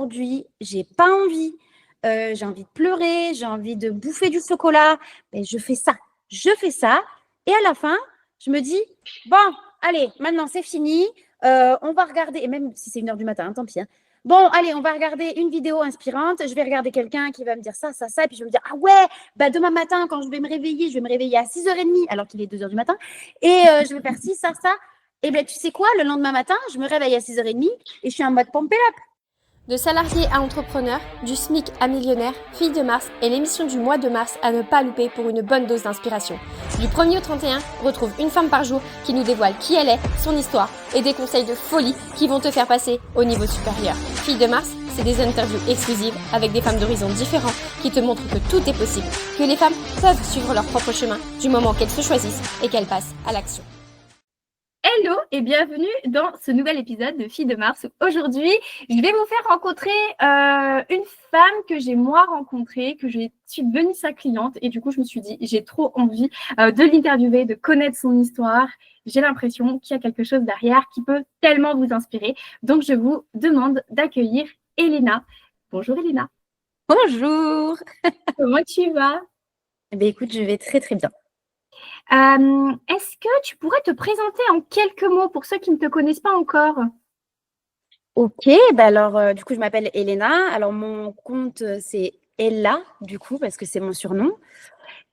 aujourd'hui, j'ai pas envie, j'ai envie de pleurer, j'ai envie de bouffer du chocolat, ben, je fais ça. Et à la fin, je me dis, bon, allez, maintenant c'est fini, on va regarder, et même si c'est 1h du matin, tant pis. Hein. Bon, allez, on va regarder une vidéo inspirante. Je vais regarder quelqu'un qui va me dire ça, et puis je vais me dire, ah ouais, bah demain matin, quand je vais me réveiller à 6h30, alors qu'il est 2h du matin, et je vais faire ci, ça. Et bien, tu sais quoi, le lendemain matin, je me réveille à 6h30 et je suis en mode pompée up. De salarié à entrepreneur, du SMIC à millionnaire, Fille de Mars est l'émission du mois de mars à ne pas louper pour une bonne dose d'inspiration. Du 1er au 31, retrouve une femme par jour qui nous dévoile qui elle est, son histoire et des conseils de folie qui vont te faire passer au niveau supérieur. Fille de Mars, c'est des interviews exclusives avec des femmes d'horizons différents qui te montrent que tout est possible, que les femmes peuvent suivre leur propre chemin du moment qu'elles se choisissent et qu'elles passent à l'action. Hello et bienvenue dans ce nouvel épisode de Filles de Mars. Aujourd'hui, je vais vous faire rencontrer une femme que j'ai moi rencontrée, que je suis devenue sa cliente et du coup, je me suis dit, j'ai trop envie de l'interviewer, de connaître son histoire. J'ai l'impression qu'il y a quelque chose derrière qui peut tellement vous inspirer. Donc, je vous demande d'accueillir Elena. Bonjour Elena. Bonjour. Comment tu vas? Eh bien, écoute, je vais très très bien. Est-ce que tu pourrais te présenter en quelques mots pour ceux qui ne te connaissent pas encore? Ok, bah alors du coup, je m'appelle Elena. Alors, mon compte, c'est Ella, du coup, parce que c'est mon surnom.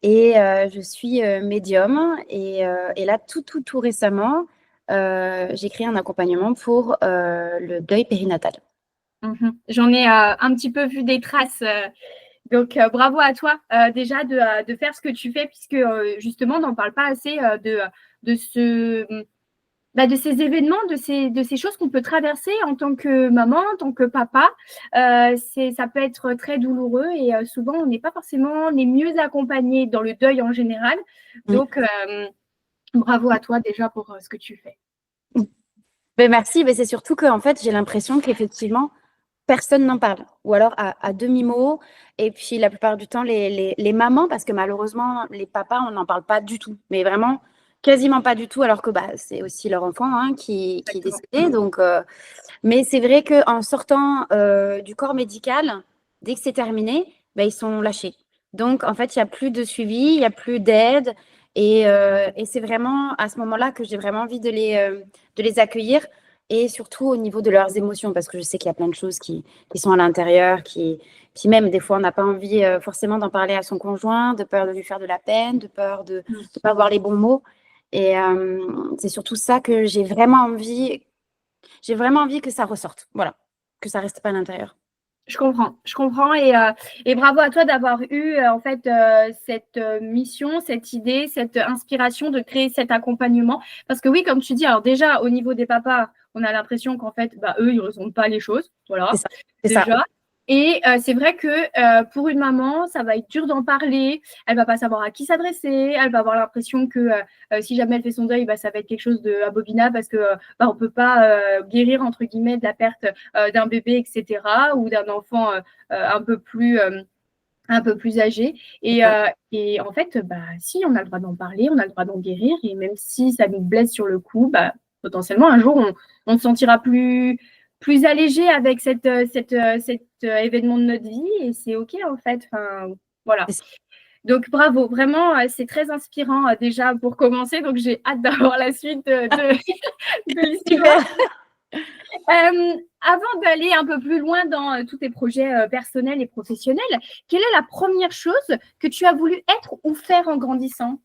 Et je suis médium. Et là, tout récemment, j'ai créé un accompagnement pour le deuil périnatal. J'en ai un petit peu vu des traces. Donc, bravo à toi déjà de faire ce que tu fais, puisque justement, on n'en parle pas assez de ces événements, de ces choses qu'on peut traverser en tant que maman, en tant que papa. Ça peut être très douloureux et souvent, on n'est pas forcément les mieux accompagnés dans le deuil en général. Donc, bravo à toi déjà pour ce que tu fais. Ben, merci. Ben, c'est surtout que en fait, j'ai l'impression qu'effectivement, personne n'en parle, ou alors à demi-mot. Et puis la plupart du temps, les mamans, parce que malheureusement, les papas, on n'en parle pas du tout, mais vraiment quasiment pas du tout, alors que c'est aussi leur enfant qui est décédé. Donc, mais c'est vrai qu'en sortant du corps médical, dès que c'est terminé, ils sont lâchés. Donc, en fait, il n'y a plus de suivi, il n'y a plus d'aide. Et c'est vraiment à ce moment-là que j'ai vraiment envie de les accueillir et surtout au niveau de leurs émotions, parce que je sais qu'il y a plein de choses qui sont à l'intérieur, puis même des fois, on n'a pas envie forcément d'en parler à son conjoint, de peur de lui faire de la peine, de peur de ne pas avoir les bons mots. Et c'est surtout ça que j'ai vraiment envie que ça ressorte, voilà, que ça reste pas à l'intérieur. Je comprends et bravo à toi d'avoir eu en fait cette mission, cette idée, cette inspiration de créer cet accompagnement. Parce que oui, comme tu dis, alors déjà au niveau des papas, on a l'impression qu'en fait, eux, ils ne ressentent pas les choses, voilà, C'est ça. déjà. Et c'est vrai que pour une maman, ça va être dur d'en parler. Elle va pas savoir à qui s'adresser. Elle va avoir l'impression que si jamais elle fait son deuil, ça va être quelque chose d'abominable parce que on peut pas guérir entre guillemets de la perte d'un bébé, etc. ou d'un enfant un peu plus âgé. Et en fait, si on a le droit d'en parler, on a le droit d'en guérir. Et même si ça nous blesse sur le coup, potentiellement un jour on se sentira plus allégé avec cet événement de notre vie et c'est OK en fait. Enfin, voilà. Donc bravo, vraiment, c'est très inspirant déjà pour commencer. Donc j'ai hâte d'avoir la suite de l'histoire. Avant d'aller un peu plus loin dans tous tes projets personnels et professionnels, quelle est la première chose que tu as voulu être ou faire en grandissant?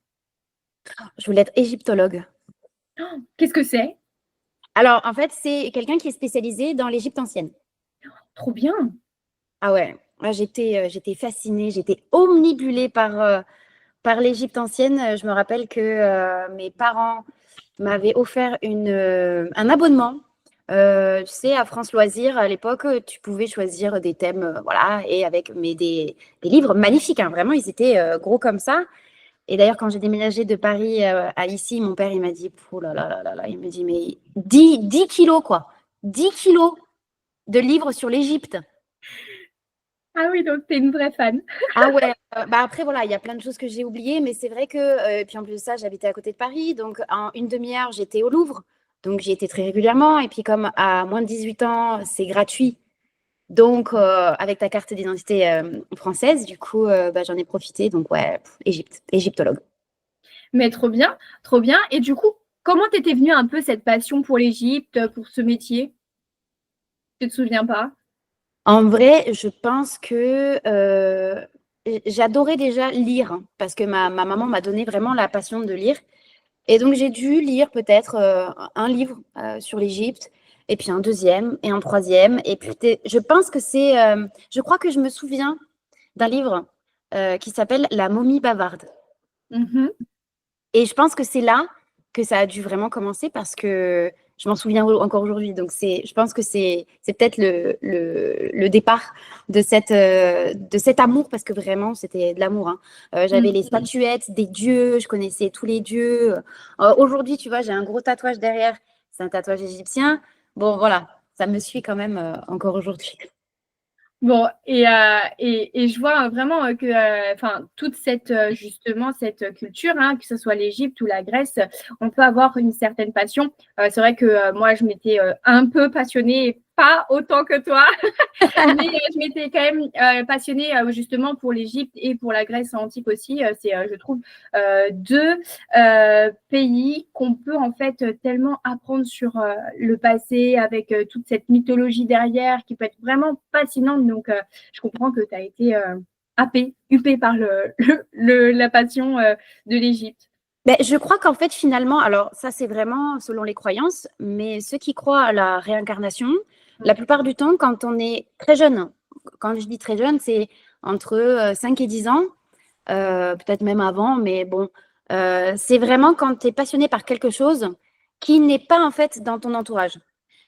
Je voulais être égyptologue. Qu'est-ce que c'est? Alors, en fait, c'est quelqu'un qui est spécialisé dans l'Égypte ancienne. Trop bien. Ah ouais, moi, j'étais fascinée, j'étais omnibulée par l'Égypte ancienne. Je me rappelle que mes parents m'avaient offert un abonnement. Tu sais, à France Loisirs, à l'époque, tu pouvais choisir des thèmes, voilà, et avec des livres magnifiques, hein, vraiment, ils étaient gros comme ça. Et d'ailleurs, quand j'ai déménagé de Paris à ici, mon père, il m'a dit, oh là là là là là, il me dit, mais 10 kilos, quoi. 10 kilos de livres sur l'Égypte. Ah oui, donc tu es une vraie fan. Ah ouais, après, voilà, il y a plein de choses que j'ai oubliées, mais c'est vrai que, et puis en plus de ça, j'habitais à côté de Paris, donc en une demi-heure, j'étais au Louvre, donc j'y étais très régulièrement, et puis comme à moins de 18 ans, c'est gratuit, Donc, avec ta carte d'identité française, du coup, j'en ai profité. Donc, ouais, Égypte, égyptologue. Mais trop bien, trop bien. Et du coup, comment t'étais venue un peu cette passion pour l'Égypte, pour ce métier? Tu te souviens pas? En vrai, je pense que j'adorais déjà lire parce que ma maman m'a donné vraiment la passion de lire. Et donc, j'ai dû lire peut-être un livre sur l'Égypte, et puis un deuxième, et un troisième. Et puis, je pense que je crois que je me souviens d'un livre qui s'appelle La momie bavarde. Mhm. Et je pense que c'est là que ça a dû vraiment commencer parce que je m'en souviens encore aujourd'hui. Donc, je pense que c'est peut-être le départ de cet amour parce que vraiment, c'était de l'amour. Hein. J'avais les statuettes des dieux, je connaissais tous les dieux. Aujourd'hui, tu vois, j'ai un gros tatouage derrière. C'est un tatouage égyptien. Bon, voilà, ça me suit quand même encore aujourd'hui. Bon, et je vois vraiment que toute cette justement cette culture, hein, que ce soit l'Égypte ou la Grèce, on peut avoir une certaine passion. C'est vrai que moi, je m'étais un peu passionnée, pas autant que toi, mais je m'étais quand même passionnée justement pour l'Égypte et pour la Grèce antique aussi. C'est, je trouve, deux pays qu'on peut en fait tellement apprendre sur le passé avec toute cette mythologie derrière qui peut être vraiment fascinante. Donc, je comprends que tu as été huppé par la passion de l'Égypte. Ben, je crois qu'en fait, finalement, alors ça, c'est vraiment selon les croyances, mais ceux qui croient à la réincarnation, la plupart du temps, quand on est très jeune, quand je dis très jeune, c'est entre 5 et 10 ans, peut-être même avant, mais bon, c'est vraiment quand tu es passionné par quelque chose qui n'est pas en fait dans ton entourage.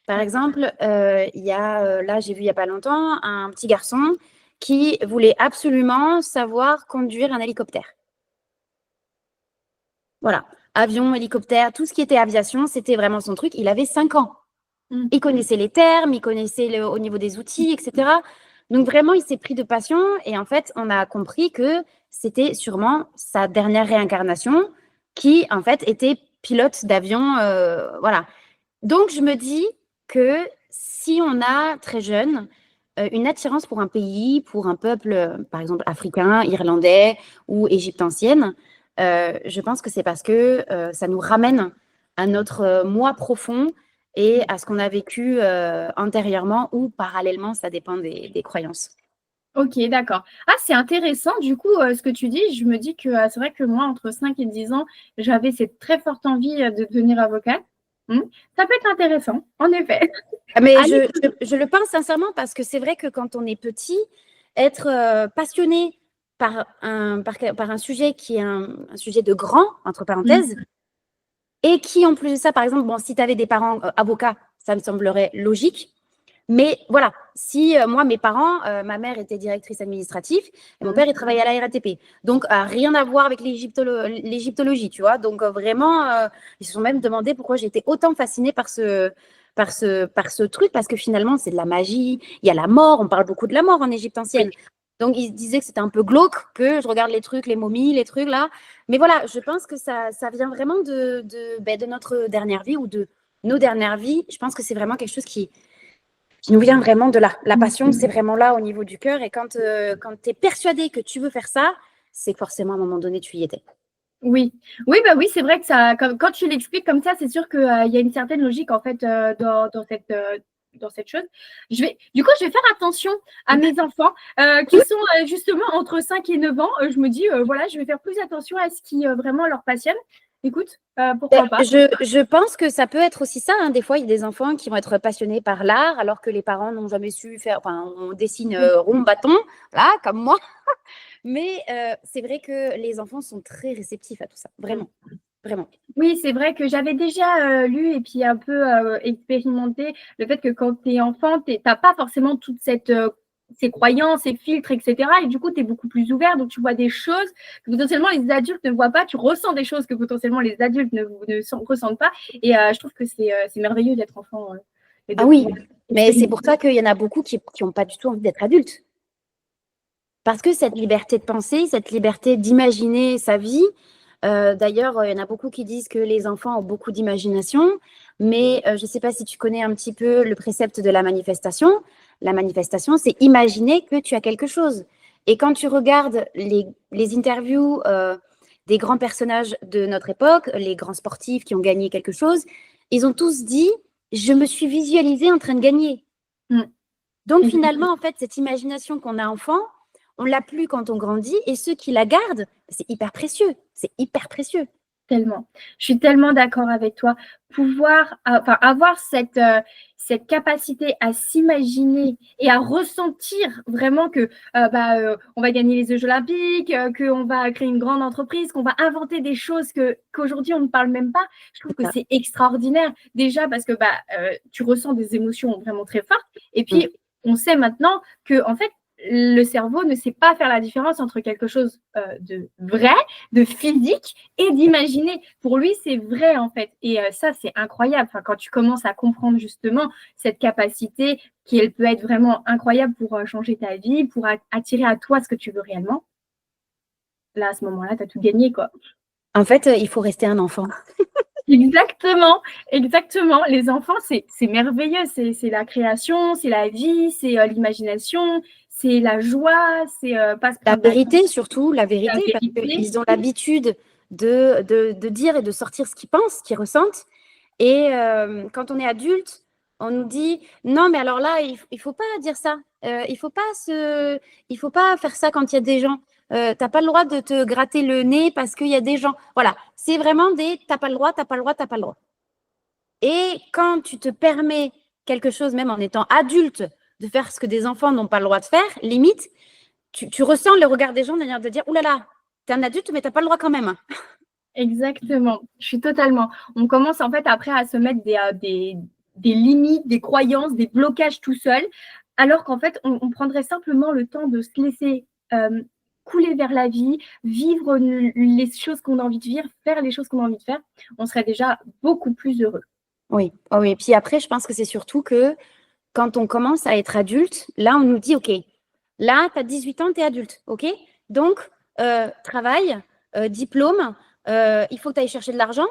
Par exemple, il y a, là, j'ai vu il n'y a pas longtemps, un petit garçon qui voulait absolument savoir conduire un hélicoptère. Voilà, avion, hélicoptère, tout ce qui était aviation, c'était vraiment son truc. Il avait 5 ans. Il connaissait les termes, il connaissait au niveau des outils, etc. Donc vraiment, il s'est pris de passion et en fait, on a compris que c'était sûrement sa dernière réincarnation qui, en fait, était pilote d'avion. Voilà. Donc, je me dis que si on a très jeune une attirance pour un pays, pour un peuple, par exemple africain, irlandais ou égypte ancienne, je pense que c'est parce que ça nous ramène à notre moi profond et à ce qu'on a vécu antérieurement ou parallèlement, ça dépend des croyances. Ok, d'accord. Ah, c'est intéressant. Du coup, ce que tu dis, je me dis que c'est vrai que moi, entre 5 et 10 ans, j'avais cette très forte envie de devenir avocate. Ça peut être intéressant, en effet. Mais Allez. je le pense sincèrement parce que c'est vrai que quand on est petit, être passionné par un sujet qui est un sujet de grand, entre parenthèses, et qui en plus de ça, par exemple, bon, si tu avais des parents avocats, ça me semblerait logique. Mais voilà, si moi, mes parents, ma mère était directrice administrative et mon père, il travaillait à la RATP. Donc, rien à voir avec l'égyptologie, tu vois. Donc, vraiment, ils se sont même demandé pourquoi j'étais autant fascinée par ce truc, parce que finalement, c'est de la magie. Il y a la mort, on parle beaucoup de la mort en Égypte ancienne. Donc, ils disaient que c'était un peu glauque, que je regarde les trucs, les momies, les trucs là. Mais voilà, je pense que ça vient vraiment de notre dernière vie ou de nos dernières vies. Je pense que c'est vraiment quelque chose qui nous vient vraiment de là. La passion, c'est vraiment là au niveau du cœur. Et quand tu es persuadé que tu veux faire ça, c'est que forcément, à un moment donné, tu y étais. Oui, oui, bah oui, c'est vrai que ça, quand tu l'expliques comme ça, c'est sûr qu'il y a une certaine logique en fait dans cette chose. Du coup, je vais faire attention à mes enfants qui sont justement entre 5 et 9 ans. Je me dis, voilà, je vais faire plus attention à ce qui vraiment leur passionne. Écoute, pourquoi pas. Je pense que ça peut être aussi ça. Hein. Des fois, il y a des enfants qui vont être passionnés par l'art alors que les parents n'ont jamais su faire. Enfin, on dessine rond, bâton, là, comme moi. Mais c'est vrai que les enfants sont très réceptifs à tout ça. Vraiment. Vraiment. Oui, c'est vrai que j'avais déjà lu et puis un peu expérimenté le fait que quand tu es enfant, tu n'as pas forcément toute ces croyances, ces filtres, etc. Et du coup, tu es beaucoup plus ouvert, donc tu vois des choses que potentiellement les adultes ne voient pas, tu ressens des choses que potentiellement les adultes ne ressentent pas. Et je trouve que c'est merveilleux d'être enfant. Ah oui, mais c'est pour ça qu'il y en a beaucoup qui n'ont pas du tout envie d'être adultes. Parce que cette liberté de penser, cette liberté d'imaginer sa vie, d'ailleurs, il y en a beaucoup qui disent que les enfants ont beaucoup d'imagination, mais je ne sais pas si tu connais un petit peu le précepte de la manifestation. la manifestation, c'est imaginer que tu as quelque chose. Et quand tu regardes les interviews des grands personnages de notre époque, les grands sportifs qui ont gagné quelque chose, ils ont tous dit « je me suis visualisée en train de gagner ». Donc finalement, en fait, cette imagination qu'on a enfant, on l'a plus quand on grandit, et ceux qui la gardent, c'est hyper précieux. C'est hyper précieux. Tellement. Je suis tellement d'accord avec toi. Avoir cette capacité à s'imaginer et à ressentir vraiment que on va gagner les Jeux Olympiques, qu'on va créer une grande entreprise, qu'on va inventer des choses qu'aujourd'hui on ne parle même pas. Je trouve que c'est extraordinaire. Déjà parce que tu ressens des émotions vraiment très fortes. Et puis, on sait maintenant que, en fait, le cerveau ne sait pas faire la différence entre quelque chose de vrai, de physique et d'imaginer. Pour lui, c'est vrai en fait. Et ça, c'est incroyable. Enfin, quand tu commences à comprendre justement cette capacité qui, elle peut être vraiment incroyable pour changer ta vie, pour attirer à toi ce que tu veux réellement, là, à ce moment-là, tu as tout gagné, quoi. En fait, il faut rester un enfant. Exactement, exactement. Les enfants, c'est merveilleux. C'est la création, c'est la vie, c'est l'imagination, c'est la joie, c'est pas se La prendre la vérité, surtout, la vérité, La parce vérité. qu'ils ont l'habitude de dire et de sortir ce qu'ils pensent, ce qu'ils ressentent. Et quand on est adulte, on nous dit non, mais alors là, il faut pas dire ça. Il faut pas faire ça quand il y a des gens. T'as pas le droit de te gratter le nez parce qu'il y a des gens. Voilà, c'est vraiment t'as pas le droit, t'as pas le droit, t'as pas le droit. Et quand tu te permets quelque chose, même en étant adulte, de faire ce que des enfants n'ont pas le droit de faire, limite, tu ressens le regard des gens de manière de dire « Ouh là là, t'es un adulte, mais t'as pas le droit quand même. » Exactement, je suis totalement. On commence en fait après à se mettre des limites, des croyances, des blocages tout seul, alors qu'en fait, on prendrait simplement le temps de se laisser couler vers la vie, vivre les choses qu'on a envie de vivre, faire les choses qu'on a envie de faire. On serait déjà beaucoup plus heureux. Oui, oh oui. Et puis après, je pense que c'est surtout que quand on commence à être adulte, là, on nous dit « Ok, là, tu as 18 ans, tu es adulte. Ok, donc, travail, diplôme, il faut que tu ailles chercher de l'argent.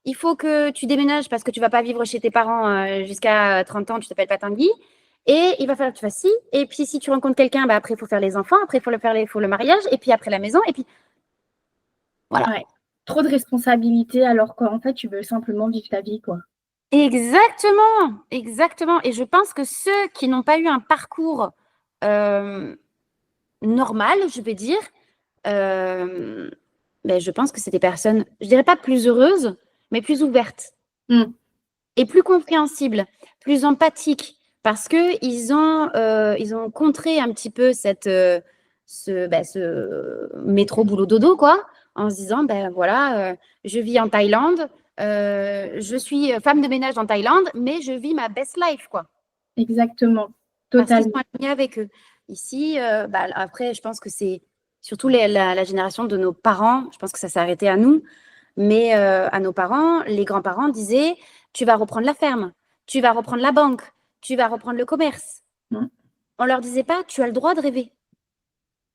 Il faut que tu déménages parce que tu ne vas pas vivre chez tes parents jusqu'à 30 ans, tu t'appelles pas Tanguy. Et il va falloir que tu fasses ci. Et puis, si tu rencontres quelqu'un, après, il faut faire les enfants. Après, il faut le mariage. Et puis, après, la maison. Et puis, voilà. Ouais. Trop de responsabilités alors qu'en fait, tu veux simplement vivre ta vie, quoi. Exactement, exactement. Et je pense que ceux qui n'ont pas eu un parcours normal, je vais dire, je pense que c'est des personnes, je dirais pas plus heureuses, mais plus ouvertes et plus compréhensibles, plus empathiques, parce que ils ont contré un petit peu ce métro boulot dodo, quoi, en se disant voilà, je vis en Thaïlande, je suis femme de ménage en Thaïlande, mais je vis ma best life, quoi. Exactement, Parce qu'ils totalement. sont alignés avec eux. Ici, après, je pense que c'est surtout la génération de nos parents. Je pense que ça s'est arrêté à nous. Mais à nos parents, les grands-parents disaient, tu vas reprendre la ferme, tu vas reprendre la banque, tu vas reprendre le commerce. On leur disait pas, tu as le droit de rêver.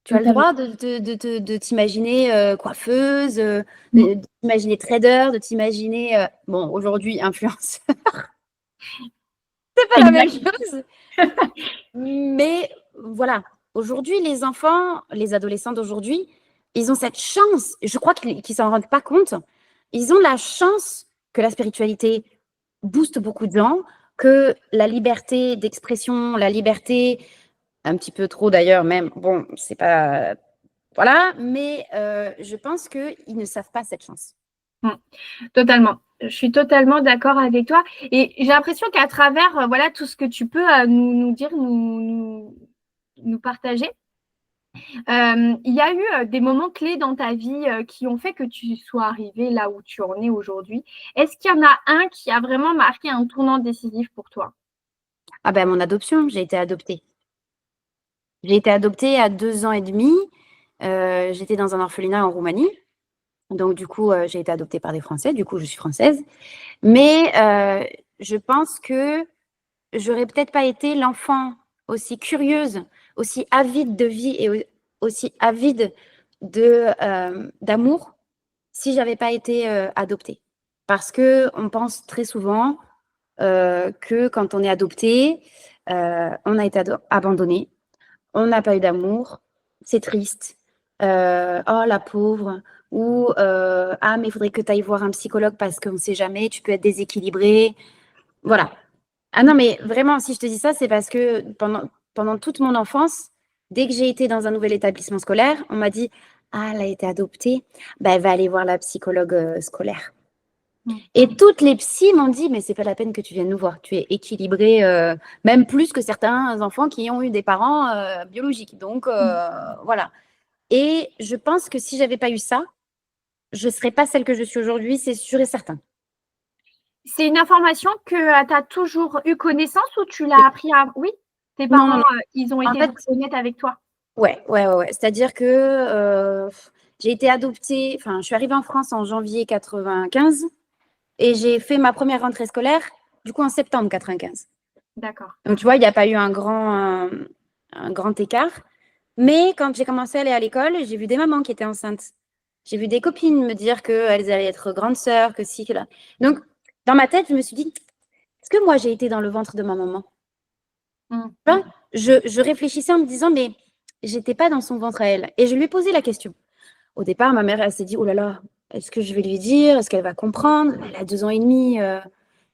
Tu as le droit de t'imaginer coiffeuse, de t'imaginer trader, de t'imaginer, aujourd'hui, influenceur. C'est pas la même chose. Mais voilà, aujourd'hui, les enfants, les adolescents d'aujourd'hui, ils ont cette chance, je crois qu'ils ne s'en rendent pas compte, ils ont la chance que la spiritualité booste beaucoup de gens, que la liberté d'expression, la liberté, un petit peu trop d'ailleurs même, bon, c'est pas... Voilà, mais je pense qu'ils ne savent pas cette chance. Totalement. Je suis totalement d'accord avec toi. Et j'ai l'impression qu'à travers voilà, tout ce que tu peux nous dire, nous partager, il y a eu des moments clés dans ta vie qui ont fait que tu sois arrivé là où tu en es aujourd'hui. Est-ce qu'il y en a un qui a vraiment marqué un tournant décisif pour toi? Ah ben, mon adoption, j'ai été adoptée. J'ai été adoptée à 2 ans et demi. J'étais dans un orphelinat en Roumanie. Donc, du coup, j'ai été adoptée par des Français. Du coup, je suis française. Mais je pense que j'aurais peut-être pas été l'enfant aussi curieuse, aussi avide de vie et aussi avide d'amour si j'avais pas été adoptée. Parce qu'on pense très souvent que quand on est adopté, on a été abandonnés, on n'a pas eu d'amour, c'est triste, oh la pauvre, ou ah mais il faudrait que tu ailles voir un psychologue parce qu'on ne sait jamais, tu peux être déséquilibré. Voilà. Ah non, mais vraiment, si je te dis ça, c'est parce que pendant toute mon enfance, dès que j'ai été dans un nouvel établissement scolaire, on m'a dit, ah, elle a été adoptée, ben, elle va aller voir la psychologue scolaire. Et toutes les psys m'ont dit, mais c'est pas la peine que tu viennes nous voir. Tu es équilibré, même plus que certains enfants qui ont eu des parents biologiques. Donc, voilà. Et je pense que si j'avais pas eu ça, je ne serais pas celle que je suis aujourd'hui, c'est sûr et certain. C'est une information que tu as toujours eu connaissance ou tu l'as appris à… Oui, tes Non, parents, non, ils ont en été fait, honnêtes avec toi. ouais. C'est-à-dire que j'ai été adoptée, enfin, je suis arrivée en France en janvier 95 et j'ai fait ma première rentrée scolaire, du coup, en septembre 95. D'accord. Donc, tu vois, il n'y a pas eu un grand écart. Mais quand j'ai commencé à aller à l'école, j'ai vu des mamans qui étaient enceintes. J'ai vu des copines me dire qu'elles allaient être grandes sœurs, que si, que là. Donc, dans ma tête, je me suis dit, est-ce que moi, j'ai été dans le ventre de ma maman? Enfin, je réfléchissais en me disant, mais j'étais pas dans son ventre à elle. Et je lui ai posé la question. Au départ, ma mère, elle s'est dit, oh là là, est-ce que je vais lui dire? Est-ce qu'elle va comprendre? Elle a 2 ans et demi.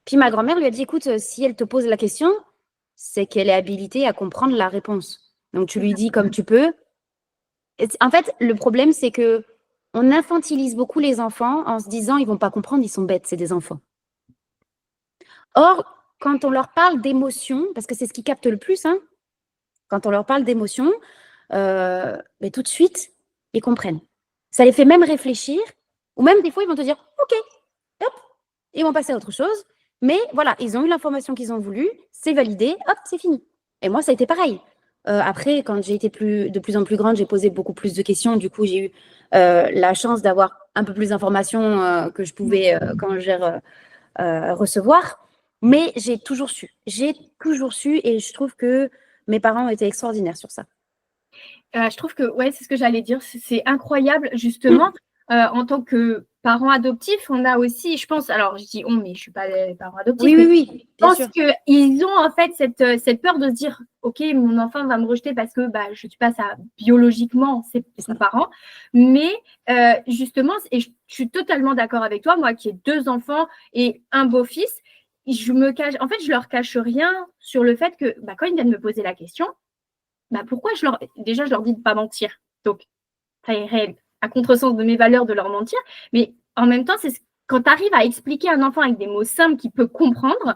Puis ma grand-mère lui a dit, écoute, si elle te pose la question, c'est qu'elle est habilitée à comprendre la réponse. Donc tu lui dis comme tu peux. En fait, le problème, c'est que on infantilise beaucoup les enfants en se disant, ils vont pas comprendre, ils sont bêtes, c'est des enfants. Or, quand on leur parle d'émotions, parce que c'est ce qui capte le plus, hein, quand on leur parle d'émotions, mais tout de suite, ils comprennent. Ça les fait même réfléchir, ou même des fois, ils vont te dire, OK, hop, ils vont passer à autre chose. Mais voilà, ils ont eu l'information qu'ils ont voulu, c'est validé, hop, c'est fini. Et moi, ça a été pareil. Après, quand j'ai été de plus en plus grande, j'ai posé beaucoup plus de questions. Du coup, j'ai eu la chance d'avoir un peu plus d'informations que je pouvais, quand j'ai recevoir. Mais j'ai toujours su. J'ai toujours su et je trouve que mes parents étaient extraordinaires sur ça. Je trouve que, ouais, c'est ce que j'allais dire. C'est incroyable, justement. En tant que parent adoptif, on a aussi, je pense, alors je dis on, mais je ne suis pas les parents adoptifs, Oui, mais oui, je bien pense sûr. qu'ils ont en fait cette peur de se dire, OK, mon enfant va me rejeter parce que je ne suis pas ça biologiquement, c'est son parent. Mais justement, et je suis totalement d'accord avec toi, moi qui ai 2 enfants et un beau-fils, je leur cache rien sur le fait que quand ils viennent me poser la question, pourquoi je leur dis de ne pas mentir. Donc, ça irait à contresens de mes valeurs de leur mentir. Mais en même temps, c'est quand tu arrives à expliquer à un enfant avec des mots simples qu'il peut comprendre,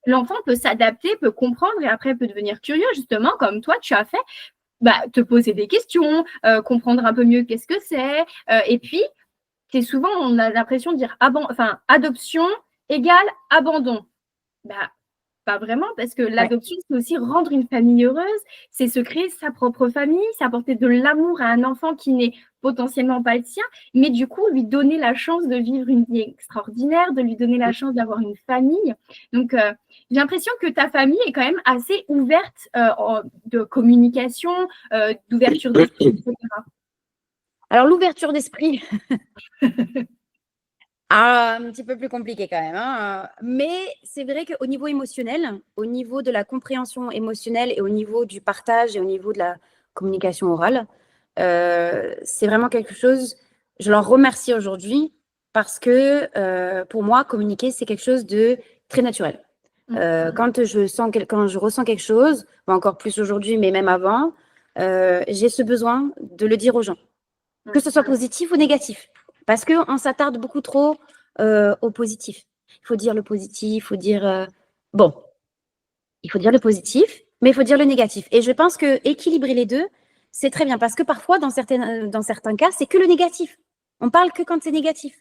l'enfant peut s'adapter, peut comprendre et après peut devenir curieux, justement, comme toi, tu as fait, te poser des questions, comprendre un peu mieux qu'est-ce que c'est. Et puis, c'est souvent, on a l'impression de dire adoption égale abandon. Pas vraiment, parce que l'adoption, c'est aussi rendre une famille heureuse, c'est se créer sa propre famille, c'est apporter de l'amour à un enfant qui n'est potentiellement pas le sien, mais du coup, lui donner la chance de vivre une vie extraordinaire, de lui donner la chance d'avoir une famille. Donc, j'ai l'impression que ta famille est quand même assez ouverte de communication, d'ouverture d'esprit, etc. Alors, l'ouverture d'esprit, un petit peu plus compliqué quand même, hein. Mais c'est vrai qu'au niveau émotionnel, au niveau de la compréhension émotionnelle et au niveau du partage et au niveau de la communication orale, c'est vraiment quelque chose, je leur remercie aujourd'hui parce que pour moi, communiquer, c'est quelque chose de très naturel. Quand je ressens quelque chose, ou encore plus aujourd'hui, mais même avant, j'ai ce besoin de le dire aux gens, que ce soit positif ou négatif. Parce qu'on s'attarde beaucoup trop au positif. Il faut dire le positif, il faut dire… bon, il faut dire le positif, mais il faut dire le négatif. Et je pense que équilibrer les deux, c'est très bien. Parce que parfois, dans certains cas, c'est que le négatif. On parle que quand c'est négatif.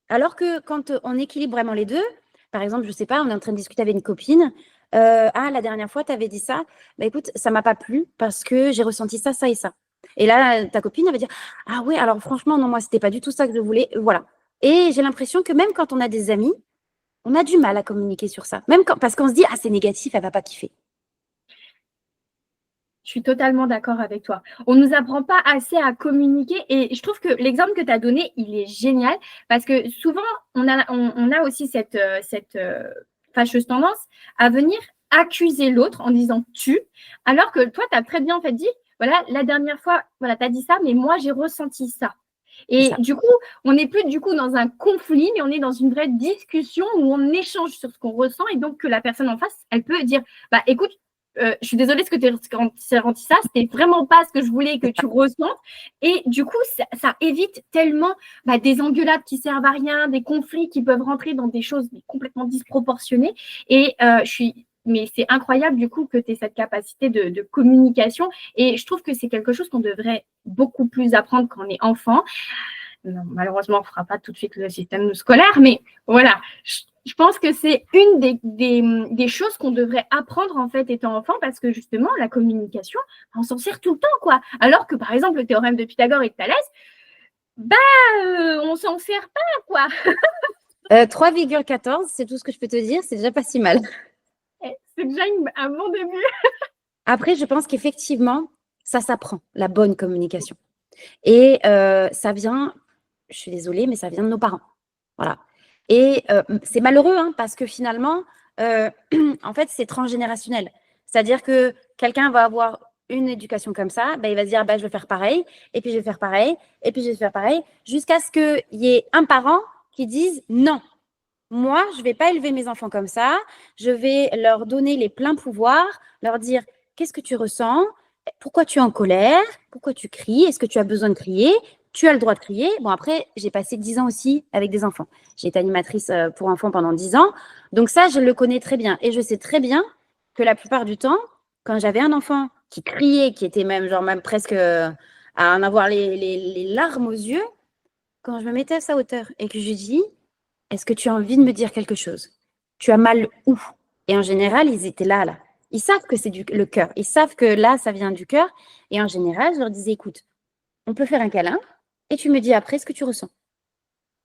Alors que quand on équilibre vraiment les deux, par exemple, je ne sais pas, on est en train de discuter avec une copine. Ah, la dernière fois, tu avais dit ça. Écoute, ça ne m'a pas plu parce que j'ai ressenti ça, ça et ça. Et là, ta copine, elle va dire, ah ouais, alors franchement, non, moi, ce n'était pas du tout ça que je voulais. Voilà. Et j'ai l'impression que même quand on a des amis, on a du mal à communiquer sur ça. Même parce qu'on se dit, ah, c'est négatif, elle ne va pas kiffer. Je suis totalement d'accord avec toi. On ne nous apprend pas assez à communiquer et je trouve que l'exemple que tu as donné, il est génial parce que souvent, on a aussi cette fâcheuse tendance à venir accuser l'autre en disant tu, alors que toi, tu as très bien en fait dit, voilà, la dernière fois, voilà, tu as dit ça, mais moi, j'ai ressenti ça. Et du coup, on n'est plus du coup dans un conflit, mais on est dans une vraie discussion où on échange sur ce qu'on ressent et donc que la personne en face, elle peut dire, bah écoute, je suis désolée ce que tu as ressenti ça, c'était vraiment pas ce que je voulais que tu ressentes. Et du coup, ça évite tellement des engueulades qui servent à rien, des conflits qui peuvent rentrer dans des choses complètement disproportionnées. Et mais c'est incroyable du coup que tu aies cette capacité de communication. Et je trouve que c'est quelque chose qu'on devrait beaucoup plus apprendre quand on est enfant. Non, malheureusement, on ne fera pas tout de suite le système scolaire, mais voilà, je pense que c'est une des choses qu'on devrait apprendre en fait étant enfant, parce que justement, la communication, on s'en sert tout le temps, quoi. Alors que par exemple, le théorème de Pythagore et de Thalès, on s'en sert pas, quoi. 3,14, c'est tout ce que je peux te dire, c'est déjà pas si mal. C'est déjà un bon début. Après, je pense qu'effectivement, ça s'apprend, la bonne communication. Et ça vient, je suis désolée, mais ça vient de nos parents. Voilà. Et c'est malheureux, hein, parce que finalement, en fait, c'est transgénérationnel. C'est-à-dire que quelqu'un va avoir une éducation comme ça, il va se dire, je vais faire pareil, et puis je vais faire pareil, et puis je vais faire pareil, jusqu'à ce qu'il y ait un parent qui dise non. Moi, je ne vais pas élever mes enfants comme ça. Je vais leur donner les pleins pouvoirs, leur dire qu'est-ce que tu ressens, pourquoi tu es en colère, pourquoi tu cries, est-ce que tu as besoin de crier, tu as le droit de crier. Bon, après, j'ai passé 10 ans aussi avec des enfants. J'ai été animatrice pour enfants pendant 10 ans. Donc ça, je le connais très bien. Et je sais très bien que la plupart du temps, quand j'avais un enfant qui criait, qui était même presque à en avoir les larmes aux yeux, quand je me mettais à sa hauteur et que je lui dis est-ce que tu as envie de me dire quelque chose? Tu as mal où? Et en général, ils étaient là. Ils savent que c'est le cœur. Ils savent que là, ça vient du cœur. Et en général, je leur disais, écoute, on peut faire un câlin et tu me dis après ce que tu ressens.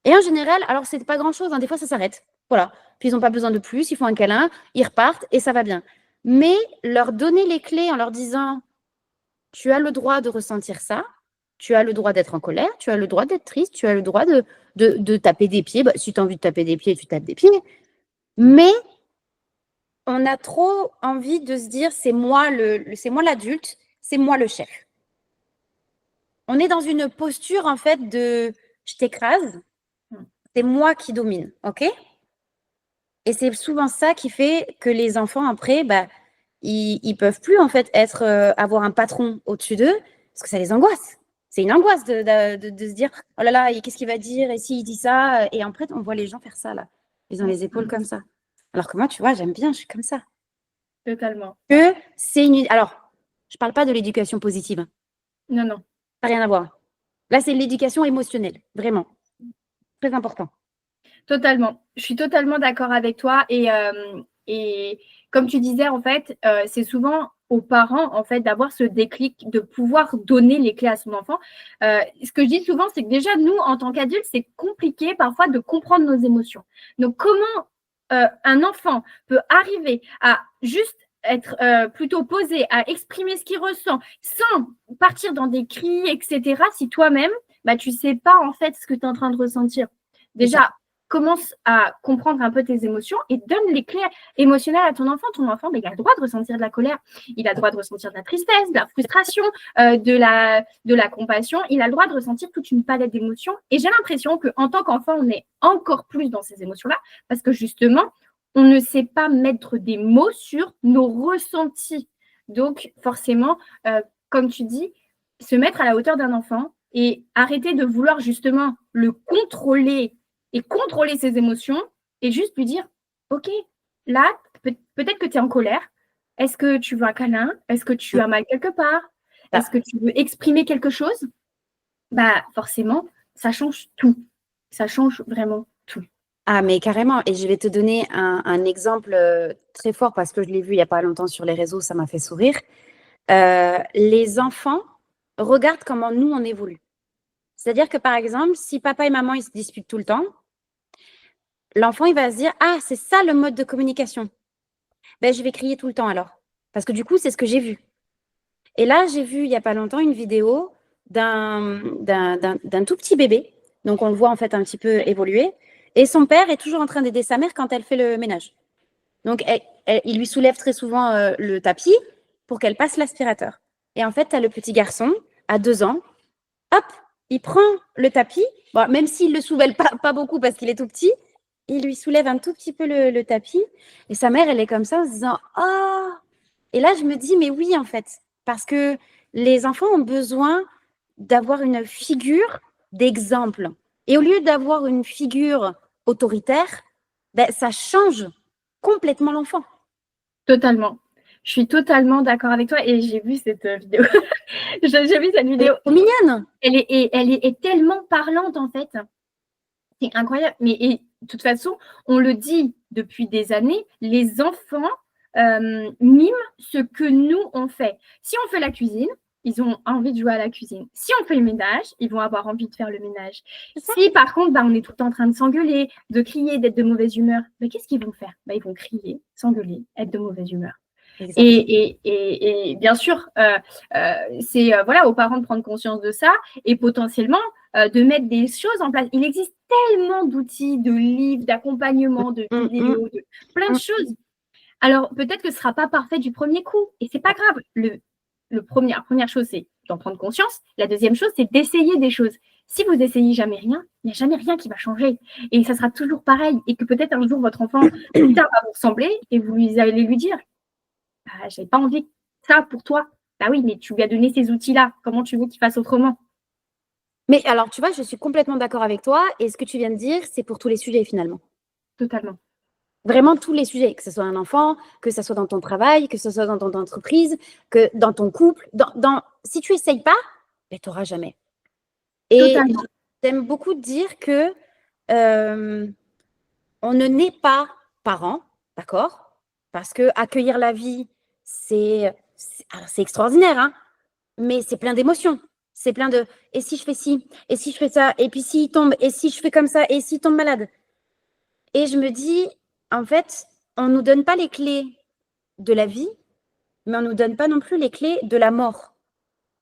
Et en général, alors, c'est pas grand-chose. Hein, des fois, ça s'arrête. Voilà. Puis, ils n'ont pas besoin de plus. Ils font un câlin, ils repartent et ça va bien. Mais leur donner les clés en leur disant, tu as le droit de ressentir ça. Tu as le droit d'être en colère, tu as le droit d'être triste, tu as le droit de taper des pieds. Si tu as envie de taper des pieds, tu tapes des pieds. Mais on a trop envie de se dire c'est moi l'adulte, c'est moi le chef. On est dans une posture en fait de je t'écrase, c'est moi qui domine, ok? Et c'est souvent ça qui fait que les enfants après, ils peuvent plus en fait avoir un patron au-dessus d'eux parce que ça les angoisse. C'est une angoisse de se dire oh là là, qu'est-ce qu'il va dire et s'il dit ça? Et en fait, on voit les gens faire ça là. Ils ont les épaules comme ça. Alors que moi, tu vois, j'aime bien, je suis comme ça. Totalement. Alors, je parle pas de l'éducation positive. Hein. Non. Ça n'a rien à voir. Là, c'est l'éducation émotionnelle, vraiment. Très important. Totalement. Je suis totalement d'accord avec toi. Et comme tu disais, en fait, c'est souvent aux parents, en fait, d'avoir ce déclic, de pouvoir donner les clés à son enfant. Ce que je dis souvent, c'est que déjà, nous, en tant qu'adultes, c'est compliqué parfois de comprendre nos émotions. Donc, comment un enfant peut arriver à juste être plutôt posé, à exprimer ce qu'il ressent, sans partir dans des cris, etc., si toi-même, tu ne sais pas, en fait, ce que tu es en train de ressentir. Déjà, commence à comprendre un peu tes émotions et donne les clés émotionnelles à ton enfant. Ton enfant, il a le droit de ressentir de la colère, il a le droit de ressentir de la tristesse, de la frustration, de la compassion. Il a le droit de ressentir toute une palette d'émotions. Et j'ai l'impression qu'en tant qu'enfant, on est encore plus dans ces émotions-là parce que justement, on ne sait pas mettre des mots sur nos ressentis. Donc, forcément, comme tu dis, se mettre à la hauteur d'un enfant et arrêter de vouloir justement le contrôler et contrôler ses émotions et juste lui dire, OK, là, peut-être que tu es en colère. Est-ce que tu veux un câlin? Est-ce que tu as mal quelque part? Est-ce que tu veux exprimer quelque chose? Forcément, ça change tout. Ça change vraiment tout. Ah, mais carrément. Et je vais te donner un exemple très fort parce que je l'ai vu il n'y a pas longtemps sur les réseaux, ça m'a fait sourire. Les enfants regardent comment nous, on évolue. C'est-à-dire que, par exemple, si papa et maman, ils se disputent tout le temps, l'enfant, il va se dire « Ah, c'est ça le mode de communication. Je vais crier tout le temps alors. » Parce que du coup, c'est ce que j'ai vu. Et là, j'ai vu il n'y a pas longtemps une vidéo d'un tout petit bébé. Donc, on le voit en fait un petit peu évoluer. Et son père est toujours en train d'aider sa mère quand elle fait le ménage. Donc, il lui soulève très souvent le tapis pour qu'elle passe l'aspirateur. Et en fait, tu as le petit garçon à 2 ans, hop, il prend le tapis, bon, même s'il ne le soulève pas beaucoup parce qu'il est tout petit, il lui soulève un tout petit peu le tapis. Et sa mère, elle est comme ça en se disant « Oh !» Et là, je me dis « Mais oui, en fait, parce que les enfants ont besoin d'avoir une figure d'exemple. Et au lieu d'avoir une figure autoritaire, ben, ça change complètement l'enfant. » Totalement. Je suis totalement d'accord avec toi et j'ai vu cette vidéo. J'ai vu cette vidéo. C'est mignonne. Elle est tellement parlante, en fait. C'est incroyable. Mais de toute façon, on le dit depuis des années, les enfants miment ce que nous, on fait. Si on fait la cuisine, ils ont envie de jouer à la cuisine. Si on fait le ménage, ils vont avoir envie de faire le ménage. Si, par contre, on est tout le temps en train de s'engueuler, de crier, d'être de mauvaise humeur, qu'est-ce qu'ils vont faire? Ils vont crier, s'engueuler, être de mauvaise humeur. Et bien sûr, c'est aux parents de prendre conscience de ça et potentiellement de mettre des choses en place. Il existe tellement d'outils, de livres, d'accompagnement, de vidéos, de plein de choses. Alors, peut-être que ce ne sera pas parfait du premier coup et ce n'est pas grave. La première chose, c'est d'en prendre conscience. La deuxième chose, c'est d'essayer des choses. Si vous essayez jamais rien, il n'y a jamais rien qui va changer. Et ça sera toujours pareil. Et que peut-être un jour, votre enfant plus tard va vous ressembler et vous allez lui dire je n'avais pas envie de ça pour toi. Bah oui, mais tu lui as donné ces outils-là. Comment tu veux qu'il fasse autrement? Mais alors, tu vois, je suis complètement d'accord avec toi. Et ce que tu viens de dire, c'est pour tous les sujets, finalement. Totalement. Vraiment tous les sujets, que ce soit un enfant, que ce soit dans ton travail, que ce soit dans ton entreprise, que dans ton couple. Si tu n'essayes pas, tu n'auras jamais. Et j'aime beaucoup dire que on ne naît pas parent, d'accord? Parce que accueillir la vie, c'est extraordinaire, hein, mais c'est plein d'émotions. C'est plein de « et si je fais ci, et si je fais ça, et puis s'il tombe, et si je fais comme ça, et s'il tombe malade ?» Et je me dis, en fait, on ne nous donne pas les clés de la vie, mais on ne nous donne pas non plus les clés de la mort.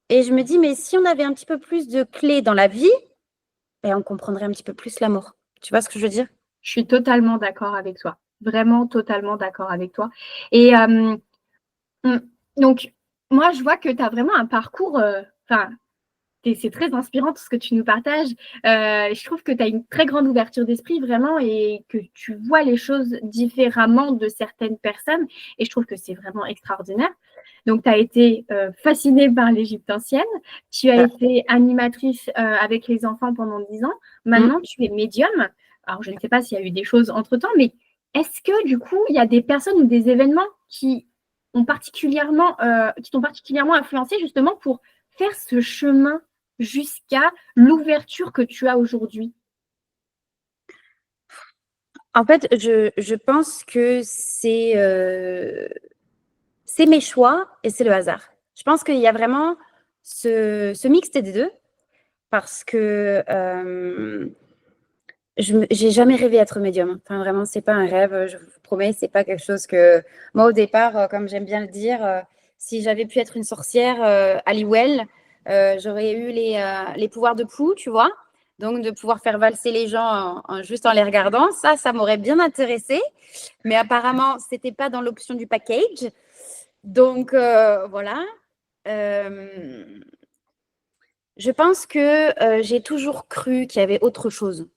Et je me dis, mais si on avait un petit peu plus de clés dans la vie, on comprendrait un petit peu plus la mort. Tu vois ce que je veux dire? Je suis totalement d'accord avec toi. Vraiment totalement d'accord avec toi. Et donc, moi, je vois que tu as vraiment un parcours, c'est très inspirant tout ce que tu nous partages. Je trouve que tu as une très grande ouverture d'esprit vraiment et que tu vois les choses différemment de certaines personnes. Et je trouve que c'est vraiment extraordinaire. Donc, tu as été fascinée par l'Égypte ancienne. Tu as été animatrice avec les enfants pendant 10 ans. Maintenant, tu es médium. Alors, je ne sais pas s'il y a eu des choses entre-temps, mais est-ce que, du coup, il y a des personnes ou des événements qui t'ont particulièrement influencé justement pour faire ce chemin jusqu'à l'ouverture que tu as aujourd'hui? En fait, je pense que c'est mes choix et c'est le hasard. Je pense qu'il y a vraiment ce mixte des deux parce que j'ai jamais rêvé d'être médium. Enfin, vraiment, c'est pas un rêve, je vous promets, c'est pas quelque chose que… Moi, au départ, comme j'aime bien le dire, si j'avais pu être une sorcière à Lewell, j'aurais eu les pouvoirs de Pooh, tu vois. Donc, de pouvoir faire valser les gens juste en les regardant, ça m'aurait bien intéressé. Mais apparemment, c'était pas dans l'option du package. Donc, voilà. Je pense que j'ai toujours cru qu'il y avait autre chose.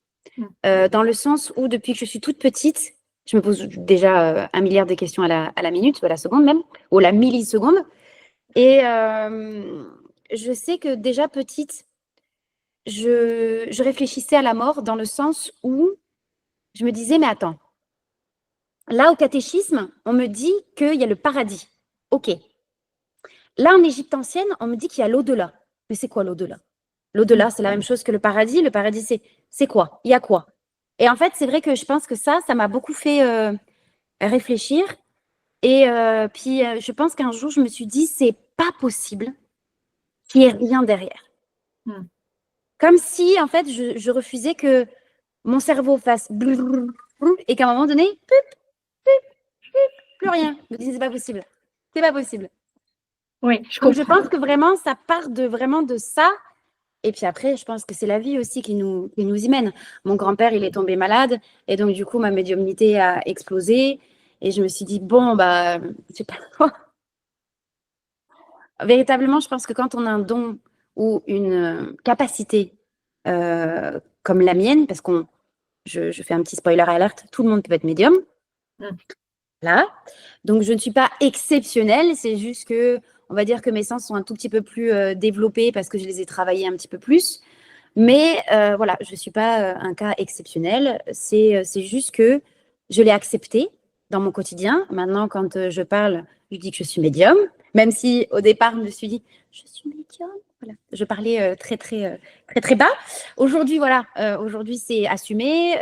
Dans le sens où, depuis que je suis toute petite, je me pose déjà 1 milliard de questions à la minute, ou à la seconde même, ou à la milliseconde. Et je sais que déjà petite, je réfléchissais à la mort dans le sens où je me disais, mais attends, là au catéchisme, on me dit qu'il y a le paradis. Ok. Là en Égypte ancienne, on me dit qu'il y a l'au-delà. Mais c'est quoi l'au-delà? L'au-delà, c'est la même chose que le paradis. Le paradis, c'est quoi? Il y a quoi? Et en fait, c'est vrai que je pense que ça m'a beaucoup fait réfléchir. Et puis, je pense qu'un jour, je me suis dit, c'est pas possible qu'il n'y ait rien derrière. Comme si, en fait, je refusais que mon cerveau fasse et qu'à un moment donné, plus rien. Je me disais, c'est pas possible. C'est pas possible. Oui, Donc, je pense que vraiment, ça part vraiment de ça. Et puis après, je pense que c'est la vie aussi qui nous y mène. Mon grand-père, il est tombé malade. Et donc, du coup, ma médiumnité a explosé. Et je me suis dit, bon, bah, je sais pas quoi. Véritablement, je pense que quand on a un don ou une capacité comme la mienne, parce que je fais un petit spoiler alert, tout le monde peut être médium. Mm. Là. Donc, je ne suis pas exceptionnelle. C'est juste que, on va dire que mes sens sont un tout petit peu plus développés parce que je les ai travaillés un petit peu plus. Mais voilà, je ne suis pas un cas exceptionnel. C'est juste que je l'ai accepté dans mon quotidien. Maintenant, quand je parle, je dis que je suis médium. Même si au départ, je me suis dit, je suis médium. Voilà. Je parlais très bas. Aujourd'hui, voilà, aujourd'hui, c'est assumé.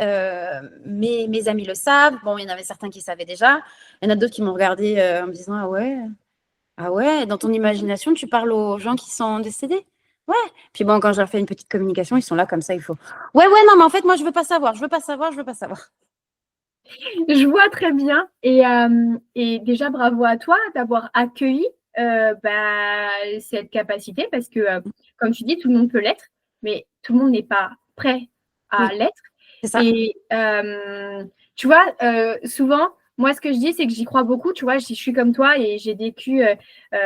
Mes amis le savent. Bon, il y en avait certains qui savaient déjà. Il y en a d'autres qui m'ont regardé en me disant, ah ouais, dans ton imagination, tu parles aux gens qui sont décédés. Ouais. Puis bon, quand je leur fais une petite communication, ils sont là comme ça, il faut. Ouais, non, mais en fait, moi, je veux pas savoir. Je veux pas savoir. Je vois très bien. Et déjà, bravo à toi d'avoir accueilli cette capacité parce que, comme tu dis, tout le monde peut l'être, mais tout le monde n'est pas prêt à Oui, l'être. c'est ça. Et tu vois, souvent, moi, ce que je dis, c'est que j'y crois beaucoup. Tu vois, je suis comme toi et j'ai vécu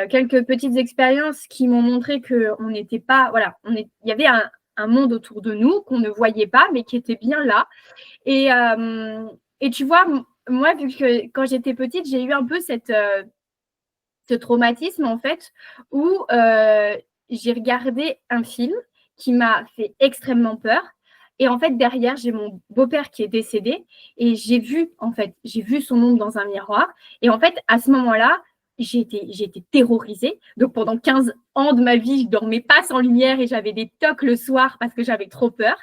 quelques petites expériences qui m'ont montré qu'on n'était pas, voilà, il y avait un monde autour de nous qu'on ne voyait pas, mais qui était bien là. Et, et tu vois, moi, vu que quand j'étais petite, j'ai eu un peu ce traumatisme, en fait, où j'ai regardé un film qui m'a fait extrêmement peur. Et en fait, derrière, j'ai mon beau-père qui est décédé et j'ai vu son ombre dans un miroir. Et en fait, à ce moment-là, j'ai été terrorisée. Donc, pendant 15 ans de ma vie, je ne dormais pas sans lumière et j'avais des tocs le soir parce que j'avais trop peur.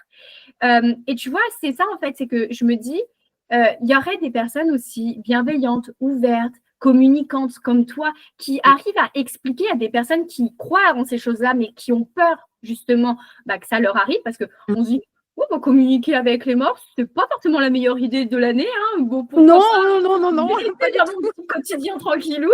Et tu vois, c'est ça, en fait, c'est que je me dis, il y aurait des personnes aussi bienveillantes, ouvertes, communicantes comme toi, qui arrivent à expliquer à des personnes qui croient en ces choses-là, mais qui ont peur justement que ça leur arrive, parce qu'on se dit, oh, bah, communiquer avec les morts, c'est pas forcément la meilleure idée de l'année. Hein. Bon, pourquoi Non. pas dire mon petit quotidien tranquillou,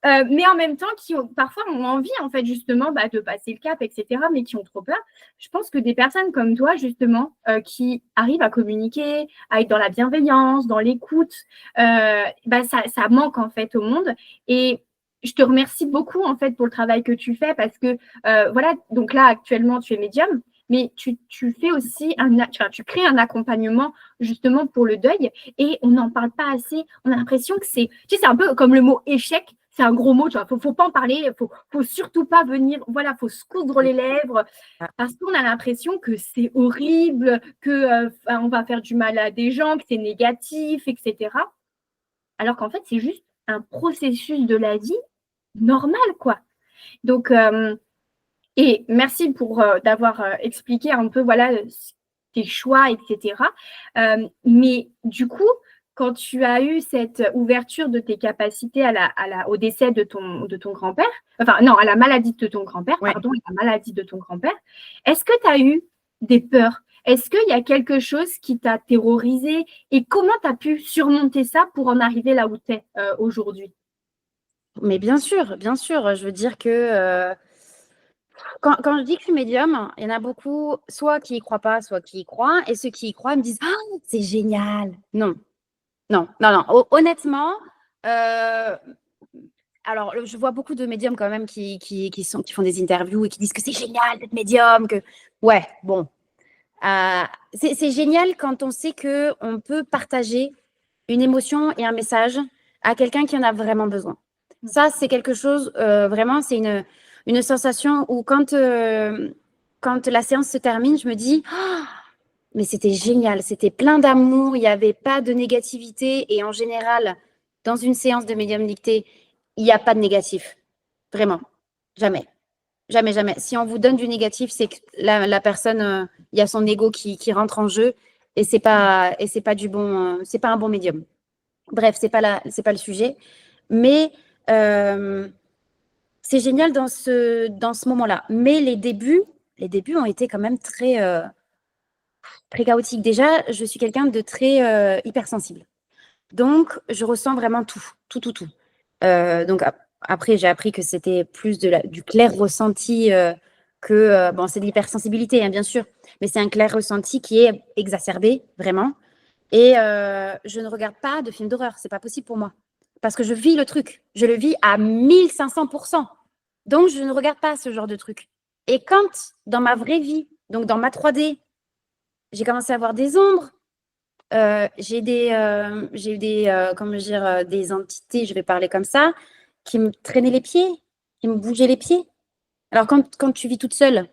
mais en même temps qui parfois ont envie en fait justement de passer le cap, etc., mais qui ont trop peur. Je pense que des personnes comme toi justement qui arrivent à communiquer, à être dans la bienveillance, dans l'écoute, ça manque en fait au monde. Et je te remercie beaucoup en fait pour le travail que tu fais parce que voilà, donc là actuellement tu es médium, mais tu fais aussi tu crées un accompagnement justement pour le deuil et on n'en parle pas assez. On a l'impression que c'est un peu comme le mot échec. C'est un gros mot, tu vois. Faut pas en parler. Faut surtout pas venir. Voilà, faut se coudre les lèvres parce qu'on a l'impression que c'est horrible, que on va faire du mal à des gens, que c'est négatif, etc. Alors qu'en fait, c'est juste un processus de la vie normal, quoi. Donc, et merci pour d'avoir expliqué un peu, voilà, tes choix, etc. Mais du coup, quand tu as eu cette ouverture de tes capacités au décès de ton grand-père, enfin non, à la maladie de ton grand-père, Ouais. pardon, à la maladie de ton grand-père, est-ce que tu as eu des peurs? Est-ce qu'il y a quelque chose qui t'a terrorisé et comment tu as pu surmonter ça pour en arriver là où tu es aujourd'hui? Mais bien sûr. Je veux dire que quand je dis que je suis médium, il y en a beaucoup, soit qui y croient pas, soit qui y croient. Et ceux qui y croient me disent, ah, c'est génial. Non. Honnêtement, alors je vois beaucoup de médiums quand même qui font des interviews et qui disent que c'est génial d'être médium, que ouais, bon. C'est génial quand on sait qu'on peut partager une émotion et un message à quelqu'un qui en a vraiment besoin. Ça, c'est quelque chose, vraiment, c'est une sensation où quand la séance se termine, je me dis, ah, mais c'était génial, c'était plein d'amour, il n'y avait pas de négativité. Et en général, dans une séance de médiumnité, il n'y a pas de négatif. Vraiment. Jamais. Jamais. Si on vous donne du négatif, c'est que la personne, il y a son ego qui rentre en jeu et c'est pas du bon, c'est pas un bon médium. Bref, c'est pas le sujet. Mais c'est génial dans ce moment-là. Mais les débuts ont été quand même très chaotique. Déjà, je suis quelqu'un de très hypersensible. Donc, je ressens vraiment tout. Donc, après, j'ai appris que c'était plus du clair ressenti que, bon, c'est de l'hypersensibilité, hein, bien sûr, mais c'est un clair ressenti qui est exacerbé, vraiment. Et je ne regarde pas de films d'horreur, c'est pas possible pour moi. parce que je vis le truc. Je le vis à 1500%. Donc, je ne regarde pas ce genre de truc. Et quand, dans ma vraie vie, donc dans ma 3D, j'ai commencé à avoir des ombres, j'ai eu comment dire, des entités, je vais parler comme ça, qui me traînaient les pieds, qui me bougeaient les pieds. Alors, quand tu vis toute seule,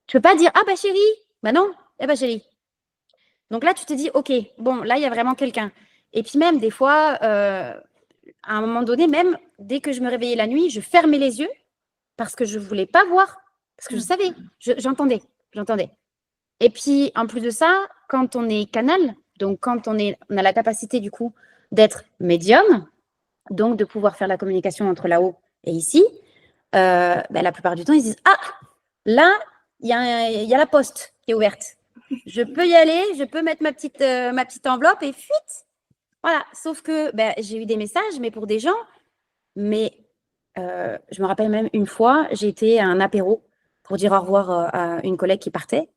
tu peux pas dire « Ah bah chérie !» Bah non, « Eh bah chérie !» Donc là, tu te dis « Ok, bon, là, il y a vraiment quelqu'un. » Et puis même, des fois, à un moment donné, même, dès que je me réveillais la nuit, je fermais les yeux parce que je voulais pas voir, parce que je savais, j'entendais. Et puis, en plus de ça, quand on est canal, donc quand on a la capacité du coup d'être médium, donc de pouvoir faire la communication entre là-haut et ici, la plupart du temps, ils se disent « Ah, là, il y a la poste qui est ouverte. Je peux y aller, je peux mettre ma petite enveloppe et fuite. » Voilà, sauf que j'ai eu des messages, mais pour des gens, mais je me rappelle même une fois, j'ai été à un apéro pour dire au revoir à une collègue qui partait.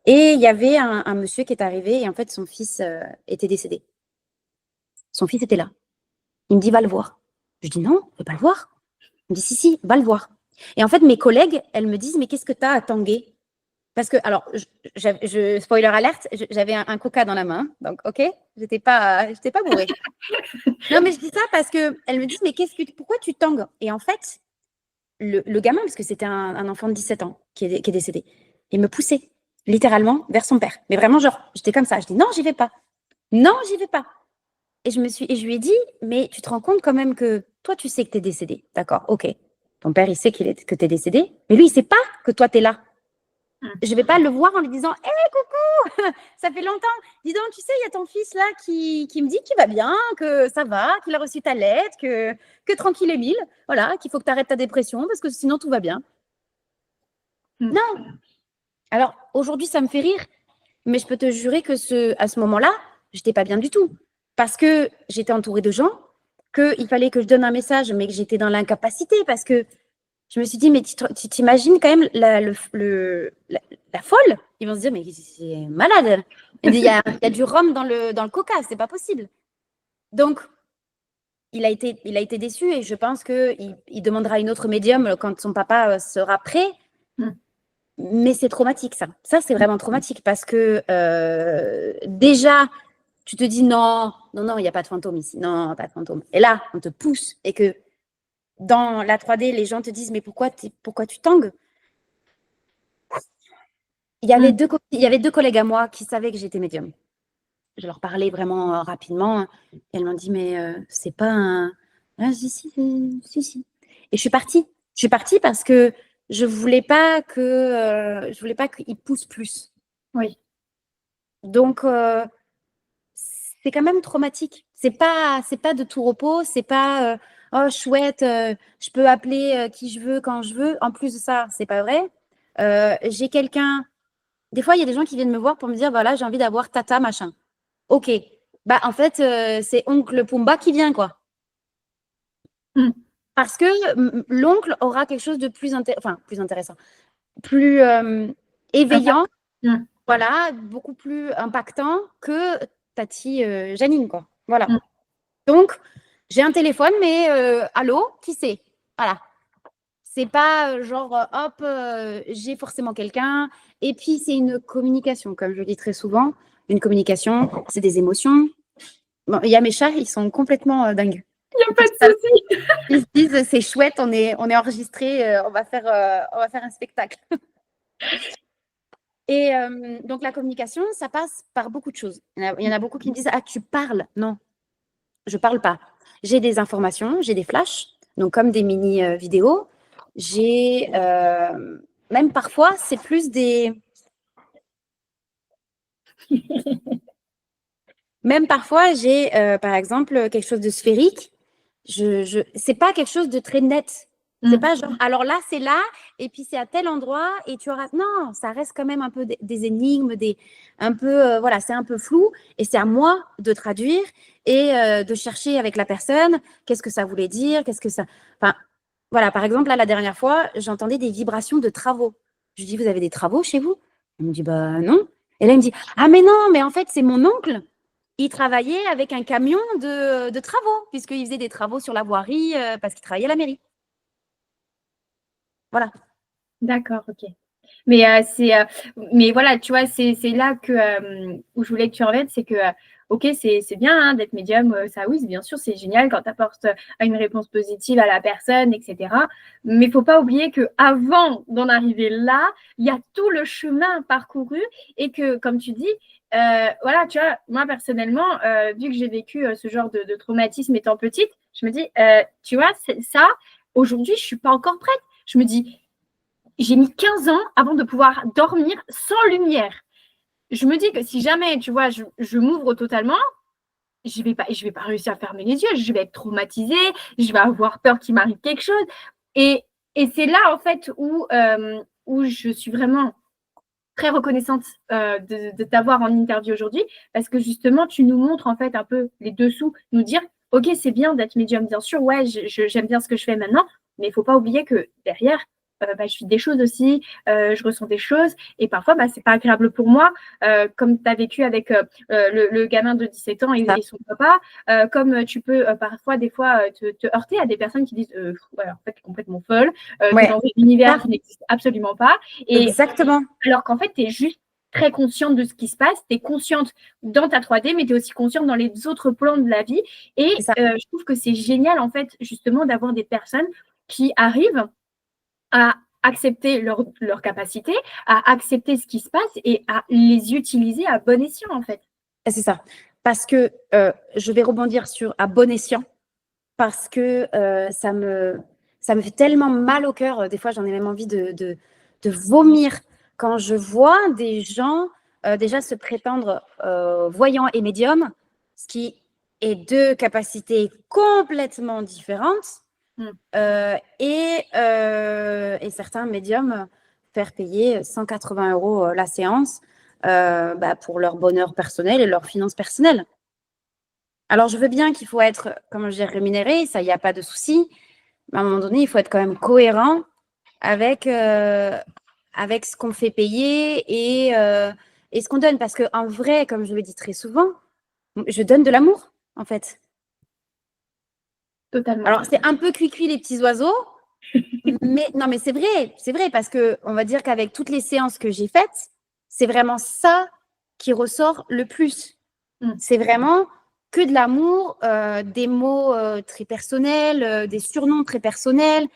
Et il y avait un monsieur qui est arrivé et en fait, son fils était décédé. Son fils était là. Il me dit, va le voir. Je dis, non, je ne vais pas le voir. Il me dit, si, va le voir. Et en fait, mes collègues, elles me disent, mais qu'est-ce que tu as à tanguer? Parce que, alors, spoiler alerte, j'avais un coca dans la main, donc ok, j'étais pas bourrée. Non, mais je dis ça parce qu'elles me disent, mais pourquoi tu tangues? Et en fait, le gamin, parce que c'était un enfant de 17 ans qui est décédé, il me poussait littéralement vers son père. Mais vraiment, genre, j'étais comme ça. Je dis, non, j'y vais pas. Non, j'y vais pas. Et je lui ai dit, mais tu te rends compte quand même que toi, tu sais que tu es décédé. D'accord, ok. Ton père, il sait que tu es décédé, mais lui, il sait pas que toi, tu es là. Je vais pas le voir en lui disant, hé, coucou, ça fait longtemps. Dis donc, tu sais, il y a ton fils là qui me dit qu'il va bien, que ça va, qu'il a reçu ta lettre, que tranquille Émile, voilà, qu'il faut que tu arrêtes ta dépression parce que sinon tout va bien. Non. Alors, aujourd'hui, ça me fait rire, mais je peux te jurer que à ce moment-là, j'étais pas bien du tout. Parce que j'étais entourée de gens, qu'il fallait que je donne un message, mais que j'étais dans l'incapacité parce que je me suis dit, mais tu t'imagines quand même la folle? Ils vont se dire, mais c'est malade. Il y a du rhum dans le coca, c'est pas possible. Donc, il a été déçu et je pense qu'il demandera une autre médium quand son papa sera prêt. Mais c'est traumatique, ça. Ça, c'est vraiment traumatique parce que déjà, tu te dis non, il n'y a pas de fantôme ici. Non, pas de fantôme. Et là, on te pousse et que dans la 3D, les gens te disent mais pourquoi tu tangues? Il y avait deux collègues à moi qui savaient que j'étais médium. Je leur parlais vraiment rapidement. Et elles m'ont dit mais c'est pas un... Ah, si. Et je suis partie. Je suis partie parce que je voulais pas qu'ils poussent plus. Oui. Donc c'est quand même traumatique. C'est pas de tout repos. C'est pas oh chouette, je peux appeler qui je veux quand je veux. En plus de ça, c'est pas vrai. J'ai quelqu'un. Des fois, il y a des gens qui viennent me voir pour me dire voilà, j'ai envie d'avoir tata machin. Ok. Bah en fait, c'est oncle Pumba qui vient quoi. Parce que l'oncle aura quelque chose de plus intéressant, plus éveillant, voilà, beaucoup plus impactant que Tati Janine, quoi. Voilà. Donc, j'ai un téléphone, mais allô, qui c'est? Voilà. C'est pas genre, hop, j'ai forcément quelqu'un. Et puis, c'est une communication, comme je le dis très souvent. Une communication, c'est des émotions. Bon, il y a mes chats, ils sont complètement dingues. Il n'y a pas de souci. Ils se disent, c'est chouette, on est enregistré, on va faire un spectacle. Et donc, la communication, ça passe par beaucoup de choses. Il y en a beaucoup qui me disent, ah, tu parles. Non, je ne parle pas. J'ai des informations, j'ai des flashs, donc comme des mini-vidéos. J'ai, même parfois, c'est plus des... Même parfois, j'ai, par exemple, quelque chose de sphérique. C'est pas quelque chose de très net. C'est pas genre, alors là, c'est là, et puis c'est à tel endroit, et tu auras... Non, ça reste quand même un peu des énigmes, voilà, c'est un peu flou, et c'est à moi de traduire et de chercher avec la personne, qu'est-ce que ça voulait dire, qu'est-ce que ça... Enfin, voilà, par exemple, là, la dernière fois, j'entendais des vibrations de travaux. Je dis, vous avez des travaux chez vous? Elle me dit, bah non. Et là, il me dit, ah mais non, mais en fait, c'est mon oncle il travaillait avec un camion de travaux, puisqu'il faisait des travaux sur la voirie parce qu'il travaillait à la mairie. Voilà. D'accord, ok. Mais, mais voilà, tu vois, c'est là où je voulais que tu en viennes, c'est que, ok, c'est bien hein, d'être médium, ça oui, bien sûr, c'est génial quand tu apportes une réponse positive à la personne, etc. Mais il ne faut pas oublier qu'avant d'en arriver là, il y a tout le chemin parcouru et que, comme tu dis, voilà, tu vois, moi personnellement, vu que j'ai vécu ce genre de traumatisme étant petite, je me dis, tu vois, ça, aujourd'hui, je ne suis pas encore prête. Je me dis, j'ai mis 15 ans avant de pouvoir dormir sans lumière. Je me dis que si jamais, tu vois, je m'ouvre totalement, je vais pas réussir à fermer les yeux, je vais être traumatisée, je vais avoir peur qu'il m'arrive quelque chose. Et c'est là, en fait, où je suis vraiment très reconnaissante de t'avoir en interview aujourd'hui, parce que justement, tu nous montres, en fait, un peu les dessous, nous dire, OK, c'est bien d'être médium, bien sûr, ouais, j'aime bien ce que je fais maintenant, mais il ne faut pas oublier que derrière, je vis des choses aussi, je ressens des choses, et parfois, c'est pas agréable pour moi, comme tu as vécu avec le gamin de 17 ans et son papa, comme tu peux parfois, des fois, te heurter à des personnes qui disent ouais, en fait, tu es complètement folle, tu es dans un univers qui n'existe absolument pas. Et, exactement. Alors qu'en fait, tu es juste très consciente de ce qui se passe, tu es consciente dans ta 3D, mais tu es aussi consciente dans les autres plans de la vie. Et je trouve que c'est génial, en fait, justement, d'avoir des personnes qui arrivent à accepter leur capacité, à accepter ce qui se passe et à les utiliser à bon escient, en fait. C'est ça. Parce que je vais rebondir sur à bon escient, parce que ça me fait tellement mal au cœur. Des fois, j'en ai même envie de vomir quand je vois des gens déjà se prétendre voyants et médiums, ce qui est deux capacités complètement différentes. Et certains médiums faire payer 180 € la séance pour leur bonheur personnel et leurs finances personnelles. Alors, je veux bien qu'il faut être, comment dire, rémunéré, ça, il n'y a pas de souci. Mais à un moment donné, il faut être quand même cohérent avec ce qu'on fait payer et ce qu'on donne. Parce qu'en vrai, comme je le dis très souvent, je donne de l'amour, en fait. Totalement. Alors, c'est un peu cuicui les petits oiseaux, mais non, mais c'est vrai, parce qu'on va dire qu'avec toutes les séances que j'ai faites, c'est vraiment ça qui ressort le plus. C'est vraiment que de l'amour, des mots très personnels, des surnoms très personnels.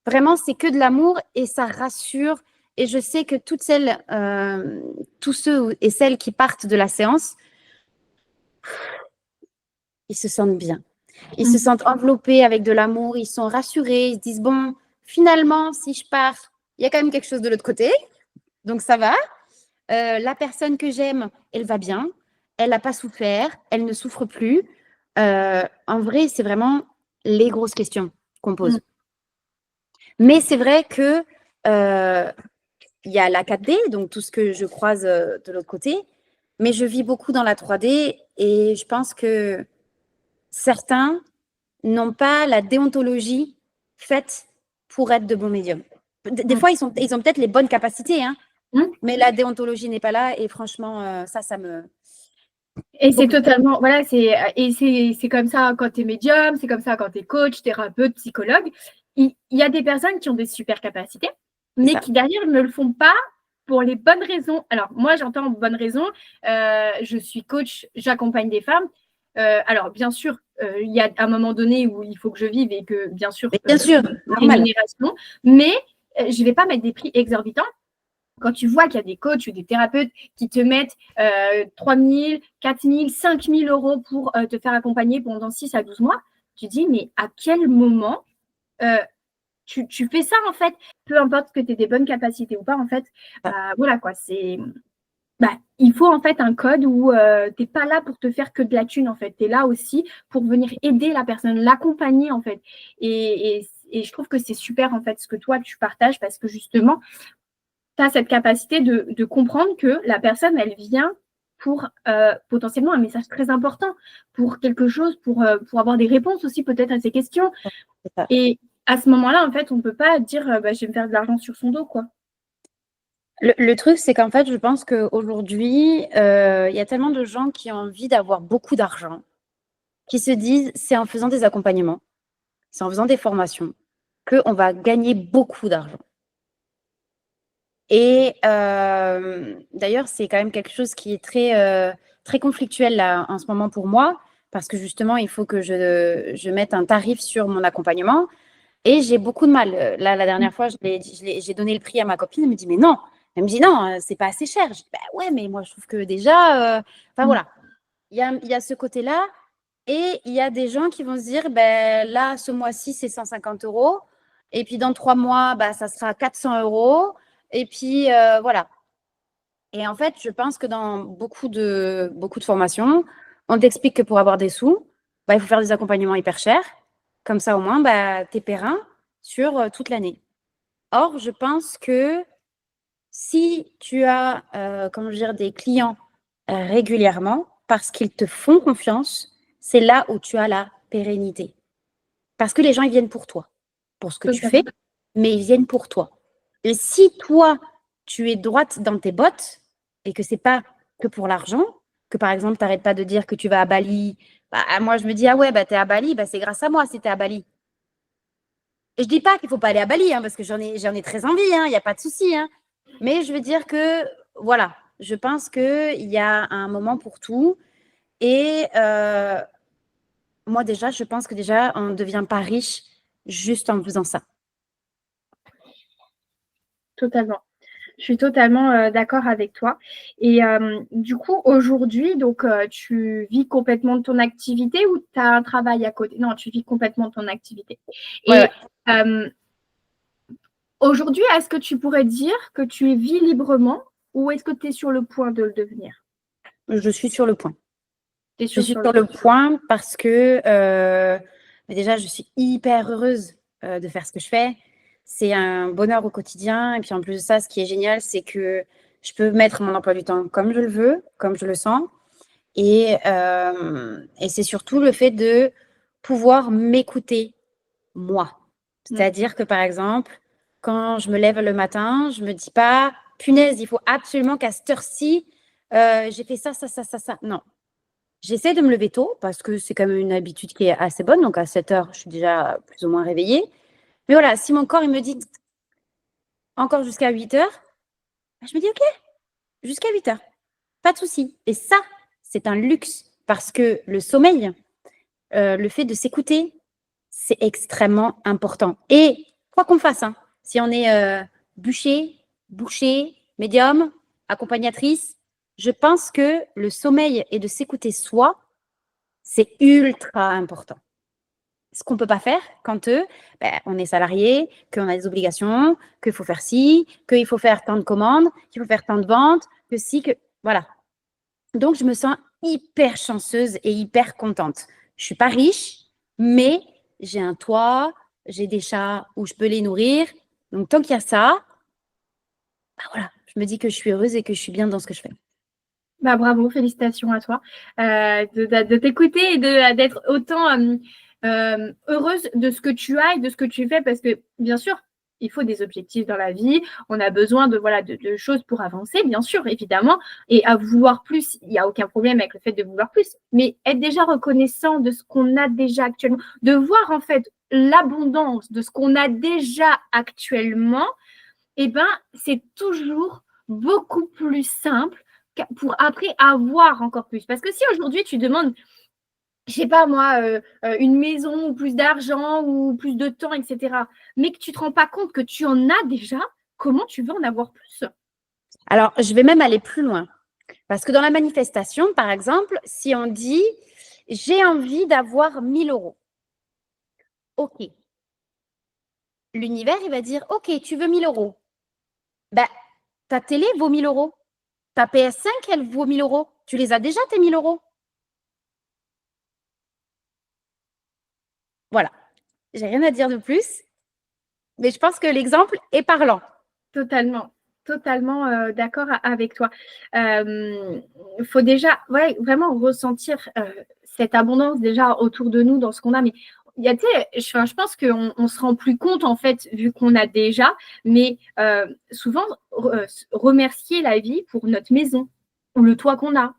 Vraiment, c'est que de l'amour et ça rassure. Et je sais que toutes celles, tous ceux et celles qui partent de la séance, ils se sentent bien. Ils se sentent enveloppés avec de l'amour, ils sont rassurés, ils se disent, bon, finalement, si je pars, il y a quand même quelque chose de l'autre côté, donc ça va. La personne que j'aime, elle va bien, elle n'a pas souffert, elle ne souffre plus. En vrai, c'est vraiment les grosses questions qu'on pose. Mais c'est vrai que il y a la 4D, donc tout ce que je croise de l'autre côté, mais je vis beaucoup dans la 3D et je pense que certains n'ont pas la déontologie faite pour être de bons médiums. Des fois, ils ont peut-être les bonnes capacités, hein, mais la déontologie n'est pas là et franchement, ça me... Et c'est totalement, voilà, c'est comme ça quand tu es médium, c'est comme ça quand tu es coach, thérapeute, psychologue. Il y a des personnes qui ont des super capacités, mais qui derrière ne le font pas pour les bonnes raisons. Alors, moi, j'entends bonnes raisons. Je suis coach, j'accompagne des femmes. Alors, bien sûr, il y a un moment donné où il faut que je vive et que, bien sûr, rémunération, mais je ne vais pas mettre des prix exorbitants. Quand tu vois qu'il y a des coachs ou des thérapeutes qui te mettent 3 000, 4 000, 5 000 € pour te faire accompagner pendant 6 à 12 mois, tu dis, mais à quel moment tu fais ça, en fait? Peu importe que tu aies des bonnes capacités ou pas, en fait, voilà quoi, c'est... il faut en fait un code où tu n'es pas là pour te faire que de la thune, en fait. Tu es là aussi pour venir aider la personne, l'accompagner, en fait. Et je trouve que c'est super, en fait, ce que toi, tu partages parce que justement, tu as cette capacité de comprendre que la personne, elle vient pour potentiellement un message très important, pour quelque chose, pour avoir des réponses aussi peut-être à ces questions. Et à ce moment-là, en fait, on ne peut pas dire je vais me faire de l'argent sur son dos, quoi. Le truc, c'est qu'en fait, je pense qu'aujourd'hui, il y a tellement de gens qui ont envie d'avoir beaucoup d'argent, qui se disent, c'est en faisant des accompagnements, c'est en faisant des formations qu'on va gagner beaucoup d'argent. Et d'ailleurs, c'est quand même quelque chose qui est très conflictuel là, en ce moment pour moi, parce que justement, il faut que je mette un tarif sur mon accompagnement. Et j'ai beaucoup de mal. Là, la dernière fois, j'ai donné le prix à ma copine. Elle me dit, mais non. Elle me dit, non, c'est pas assez cher. Je dis, bah ouais, mais moi, je trouve que déjà, enfin voilà, il y a ce côté-là. Et il y a des gens qui vont se dire, ben là, ce mois-ci, c'est 150 euros. Et puis dans 3 mois, bah, ça sera 400 euros. Et puis voilà. Et en fait, je pense que dans beaucoup de formations, on t'explique que pour avoir des sous, bah, il faut faire des accompagnements hyper chers. Comme ça, au moins, bah, tu es périn sur toute l'année. Or, je pense que si tu as comment dire, des clients régulièrement, parce qu'ils te font confiance, c'est là où tu as la pérennité. Parce que les gens, ils viennent pour toi, pour ce que tu fais, mais ils viennent pour toi. Et si toi, tu es droite dans tes bottes et que c'est pas que pour l'argent, que par exemple, tu n'arrêtes pas de dire que tu vas à Bali, bah, moi, je me dis, ah ouais, bah, tu es à Bali, bah, c'est grâce à moi si tu es à Bali. Et je dis pas qu'il faut pas aller à Bali, hein, parce que j'en ai très envie, il n'y a pas de souci. Hein. Mais je veux dire que, voilà, je pense qu'il y a un moment pour tout. Et moi, déjà, je pense que déjà, on ne devient pas riche juste en faisant ça. Totalement. Je suis totalement d'accord avec toi. Et du coup, aujourd'hui, donc, tu vis complètement de ton activité ou tu as un travail à côté? Non, tu vis complètement de ton activité. Ouais, Et ouais. aujourd'hui, est-ce que tu pourrais dire que tu vis librement ou est-ce que tu es sur le point de le devenir? Je suis sur le point. Tu es Je sur, suis sur sur le le point parce que déjà, je suis hyper heureuse de faire ce que je fais. C'est un bonheur au quotidien. Et puis en plus de ça, ce qui est génial, c'est que je peux mettre mon emploi du temps comme je le veux, comme je le sens. Et c'est surtout le fait de pouvoir m'écouter, moi. C'est-à-dire que, par exemple, quand je me lève le matin, je ne me dis pas, punaise, il faut absolument qu'à cette heure-ci, j'ai fait ça, ça, ça, ça, ça. Non. J'essaie de me lever tôt parce que c'est quand même une habitude qui est assez bonne. Donc, à 7 heures, je suis déjà plus ou moins réveillée. Mais voilà, si mon corps, il me dit encore jusqu'à 8 heures, bah, je me dis, OK, jusqu'à 8 heures. Pas de souci. Et ça, c'est un luxe parce que le sommeil, le fait de s'écouter, c'est extrêmement important. Et quoi qu'on fasse, hein, si on est boucher, médium, accompagnatrice, je pense que le sommeil et de s'écouter soi, c'est ultra important. Ce qu'on ne peut pas faire quand on est salarié, qu'on a des obligations, qu'il faut faire ci, qu'il faut faire tant de commandes, qu'il faut faire tant de ventes, que si, que... Voilà. Donc, je me sens hyper chanceuse et hyper contente. Je ne suis pas riche, mais j'ai un toit, j'ai des chats où je peux les nourrir. Donc, tant qu'il y a ça, bah voilà, je me dis que je suis heureuse et que je suis bien dans ce que je fais. Bah, bravo, félicitations à toi de t'écouter et d'être autant heureuse de ce que tu as et de ce que tu fais parce que bien sûr, il faut des objectifs dans la vie, on a besoin de choses pour avancer, bien sûr, évidemment, et à vouloir plus, il n'y a aucun problème avec le fait de vouloir plus, mais être déjà reconnaissant de ce qu'on a déjà actuellement, de voir en fait l'abondance de ce qu'on a déjà actuellement, eh ben, c'est toujours beaucoup plus simple pour après avoir encore plus. Parce que si aujourd'hui tu demandes, je sais pas moi, une maison ou plus d'argent ou plus de temps, etc., mais que tu te rends pas compte que tu en as déjà, comment tu veux en avoir plus? Alors, je vais même aller plus loin. Parce que dans la manifestation, par exemple, si on dit j'ai envie d'avoir 1000 euros, OK. L'univers, il va dire OK, tu veux 1000 euros. Ben, ta télé vaut 1000 euros. Ta PS5, elle vaut 1000 euros. Tu les as déjà, tes 1000 euros. Voilà. J'ai rien à dire de plus, mais je pense que l'exemple est parlant. Totalement, totalement d'accord avec toi. Il faut déjà vraiment ressentir cette abondance déjà autour de nous dans ce qu'on a, mais tu sais, je pense qu'on se rend plus compte, en fait, vu qu'on a déjà, mais souvent, remercier la vie pour notre maison ou le toit qu'on a.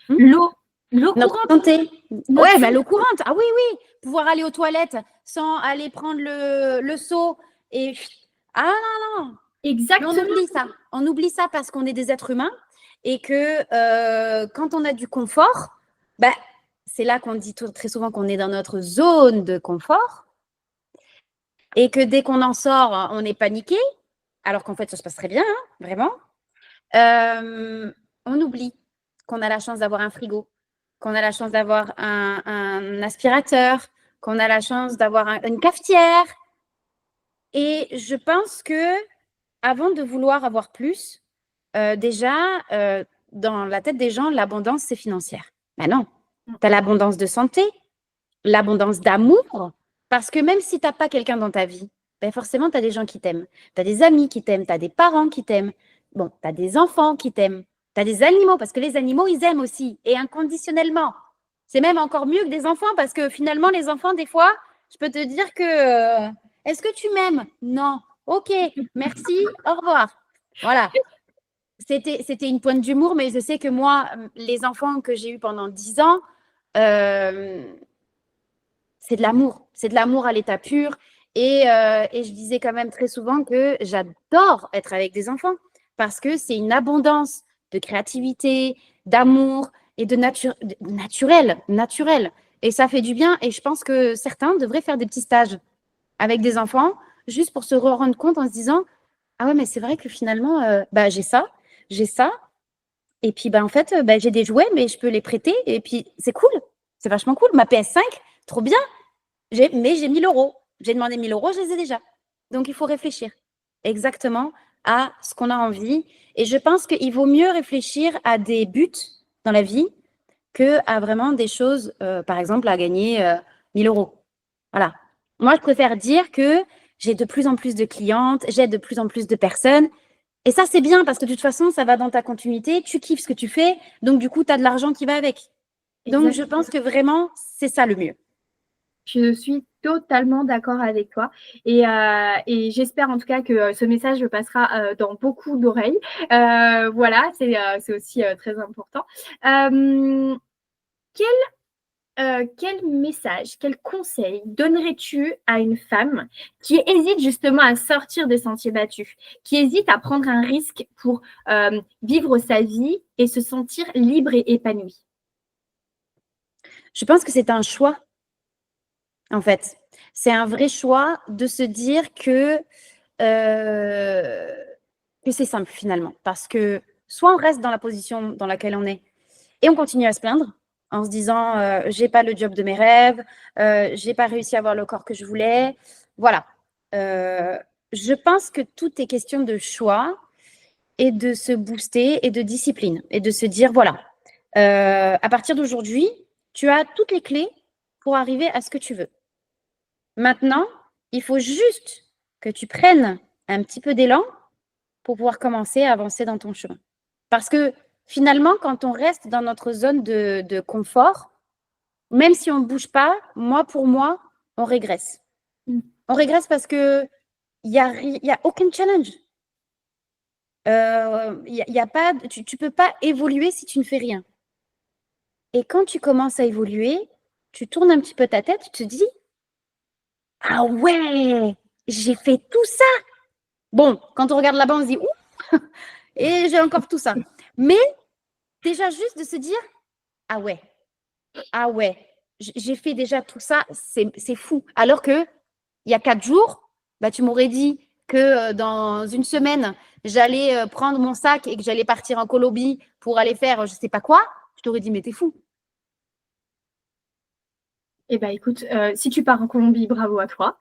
L'eau Notre courante. santé. Notre Ouais, bah, l'eau courante. Ah oui, oui. Pouvoir aller aux toilettes sans aller prendre le seau. Et ah non, non. Mais Exactement. on oublie ça. On oublie ça parce qu'on est des êtres humains et que quand on a du confort, bah, c'est là qu'on dit très souvent qu'on est dans notre zone de confort et que dès qu'on en sort, on est paniqué, alors qu'en fait, ça se passe très bien, hein, vraiment. On oublie qu'on a la chance d'avoir un frigo, qu'on a la chance d'avoir un aspirateur, qu'on a la chance d'avoir une cafetière. Et je pense que avant de vouloir avoir plus, déjà, dans la tête des gens, l'abondance, c'est financière. Ben non, tu as l'abondance de santé, l'abondance d'amour, parce que même si tu n'as pas quelqu'un dans ta vie, ben forcément, tu as des gens qui t'aiment. Tu as des amis qui t'aiment, tu as des parents qui t'aiment. Bon, tu as des enfants qui t'aiment. Tu as des animaux, parce que les animaux, ils aiment aussi, et inconditionnellement. C'est même encore mieux que des enfants, parce que finalement, les enfants, des fois, je peux te dire que est-ce que tu m'aimes? Non. Ok, merci, au revoir. Voilà. C'était une pointe d'humour, mais je sais que moi, les enfants que j'ai eus pendant 10 ans, euh, c'est de l'amour. C'est de l'amour à l'état pur. Et je disais quand même très souvent que j'adore être avec des enfants parce que c'est une abondance de créativité, d'amour et de naturel. Et ça fait du bien. Et je pense que certains devraient faire des petits stages avec des enfants juste pour se rendre compte en se disant, ah ouais, mais c'est vrai que finalement, bah, j'ai ça. Et puis, bah, en fait, bah, j'ai des jouets, mais je peux les prêter. Et puis, c'est cool. C'est vachement cool. Ma PS5, trop bien. Mais j'ai 1 000 euros. J'ai demandé 1 000 euros, je les ai déjà. Donc, il faut réfléchir exactement à ce qu'on a envie. Et je pense qu'il vaut mieux réfléchir à des buts dans la vie qu'à vraiment des choses, par exemple, à gagner 1 000 euros. Voilà. Moi, je préfère dire que j'ai de plus en plus de clientes, j'aide de plus en plus de personnes. Et ça, c'est bien parce que de toute façon, ça va dans ta continuité. Tu kiffes ce que tu fais. Donc, du coup, tu as de l'argent qui va avec. Donc, je pense que vraiment, c'est ça le mieux. Je suis totalement d'accord avec toi et j'espère en tout cas que ce message passera dans beaucoup d'oreilles. Voilà, c'est aussi très important. Quel message, quel conseil donnerais-tu à une femme qui hésite justement à sortir des sentiers battus, qui hésite à prendre un risque pour vivre sa vie et se sentir libre et épanouie? Je pense que c'est un choix, en fait. C'est un vrai choix de se dire que c'est simple finalement. Parce que soit on reste dans la position dans laquelle on est et on continue à se plaindre en se disant j'ai pas le job de mes rêves, j'ai pas réussi à avoir le corps que je voulais. Voilà. Je pense que tout est question de choix et de se booster et de discipline et de se dire voilà, à partir d'aujourd'hui, tu as toutes les clés pour arriver à ce que tu veux. Maintenant, il faut juste que tu prennes un petit peu d'élan pour pouvoir commencer à avancer dans ton chemin. Parce que finalement, quand on reste dans notre zone de confort, même si on ne bouge pas, pour moi, on régresse. On régresse parce qu'il n'y a aucun challenge. Y a pas, tu ne peux pas évoluer si tu ne fais rien. Et quand tu commences à évoluer, tu tournes un petit peu ta tête, tu te dis, ah ouais, j'ai fait tout ça. Bon, quand on regarde là-bas, on se dit, ouh, et j'ai encore tout ça. Mais déjà juste de se dire, ah ouais, j'ai fait déjà tout ça, c'est fou. Alors que il y a 4 jours, bah, tu m'aurais dit que dans une semaine, j'allais prendre mon sac et que j'allais partir en Colombie pour aller faire je sais pas quoi. Je t'aurais dit, mais t'es fou. Eh bien, écoute, si tu pars en Colombie, bravo à toi.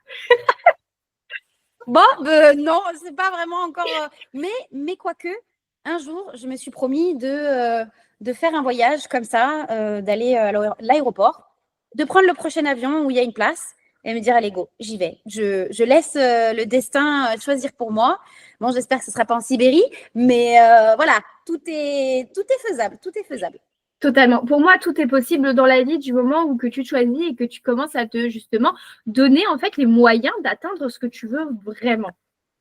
Bon, non, c'est pas vraiment encore. Mais quoique, un jour, je me suis promis de faire un voyage comme ça, d'aller à l'aéroport, de prendre le prochain avion où il y a une place et me dire, allez, go, j'y vais. Je laisse le destin choisir pour moi. Bon, j'espère que ce ne sera pas en Sibérie, mais voilà, tout est faisable, tout est faisable. Totalement. Pour moi, tout est possible dans la vie du moment où que tu choisis et que tu commences à te justement donner en fait les moyens d'atteindre ce que tu veux vraiment.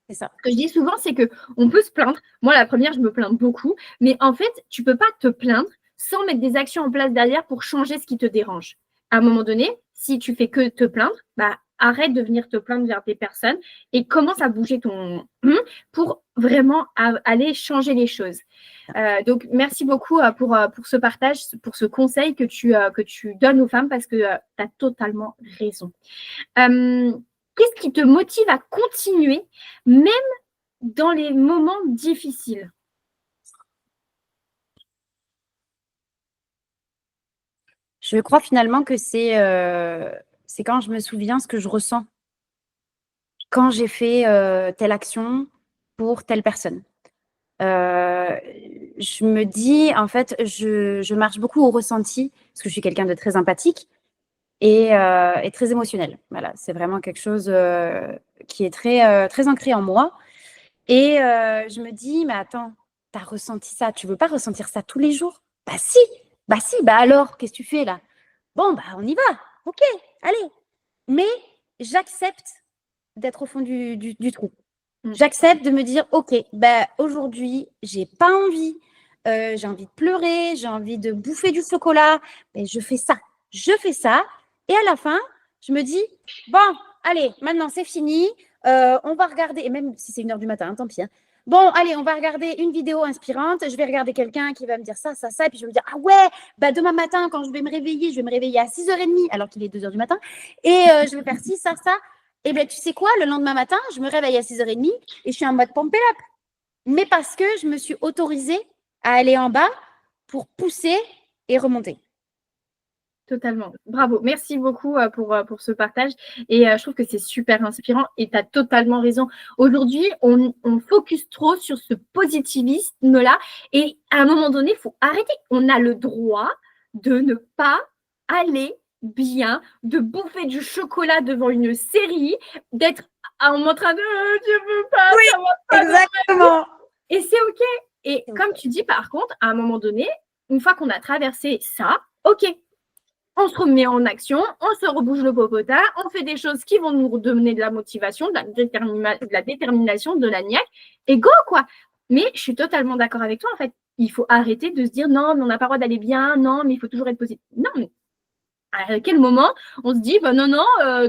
C'est ça. Ce que je dis souvent, c'est que on peut se plaindre. Moi, la première, je me plains beaucoup, mais en fait, tu peux pas te plaindre sans mettre des actions en place derrière pour changer ce qui te dérange. À un moment donné, si tu fais que te plaindre, bah arrête de venir te plaindre vers des personnes et commence à bouger ton pour vraiment aller changer les choses. Donc, merci beaucoup pour ce partage, pour ce conseil que tu donnes aux femmes parce que tu as totalement raison. Qu'est-ce qui te motive à continuer, même dans les moments difficiles? Je crois finalement que c'est quand je me souviens ce que je ressens quand j'ai fait telle action pour telle personne. Je me dis, en fait, je marche beaucoup au ressenti, parce que je suis quelqu'un de très empathique et très émotionnel. Voilà, c'est vraiment quelque chose qui est très ancré en moi. Et je me dis, mais attends, tu as ressenti ça, tu veux pas ressentir ça tous les jours? Bah si, bah alors, qu'est-ce que tu fais là? Bon, bah on y va, ok, allez. Mais j'accepte d'être au fond du trou. J'accepte de me dire, ok, bah, aujourd'hui, j'ai pas envie, j'ai envie de pleurer, j'ai envie de bouffer du chocolat, mais je fais ça. Et à la fin, je me dis, bon, allez, maintenant c'est fini, on va regarder, et même si c'est 1h du matin, tant pis. Hein. Bon, allez, on va regarder une vidéo inspirante, je vais regarder quelqu'un qui va me dire ça, et puis je vais me dire, ah ouais, bah demain matin, quand je vais me réveiller à 6h30, alors qu'il est 2h du matin, et je vais faire ci, ça. Eh bien, tu sais quoi, le lendemain matin, je me réveille à 6h30 et je suis en mode pump it up. Mais parce que je me suis autorisée à aller en bas pour pousser et remonter. Totalement. Bravo. Merci beaucoup pour ce partage. Et je trouve que c'est super inspirant et tu as totalement raison. Aujourd'hui, on focus trop sur ce positivisme-là. Et à un moment donné, il faut arrêter. On a le droit de ne pas aller bien, de bouffer du chocolat devant une série, d'être en train de je veux pas, oui, ça va pas. Exactement. Et c'est OK. Et comme tu dis, par contre, à un moment donné, une fois qu'on a traversé ça, OK. On se remet en action, on se rebouge le popotin, on fait des choses qui vont nous donner de la motivation, de la détermination, de la niaque, et go, quoi. Mais je suis totalement d'accord avec toi, en fait. Il faut arrêter de se dire, non, mais on n'a pas le droit d'aller bien, non, mais il faut toujours être positif. Non, mais à quel moment on se dit, bah non,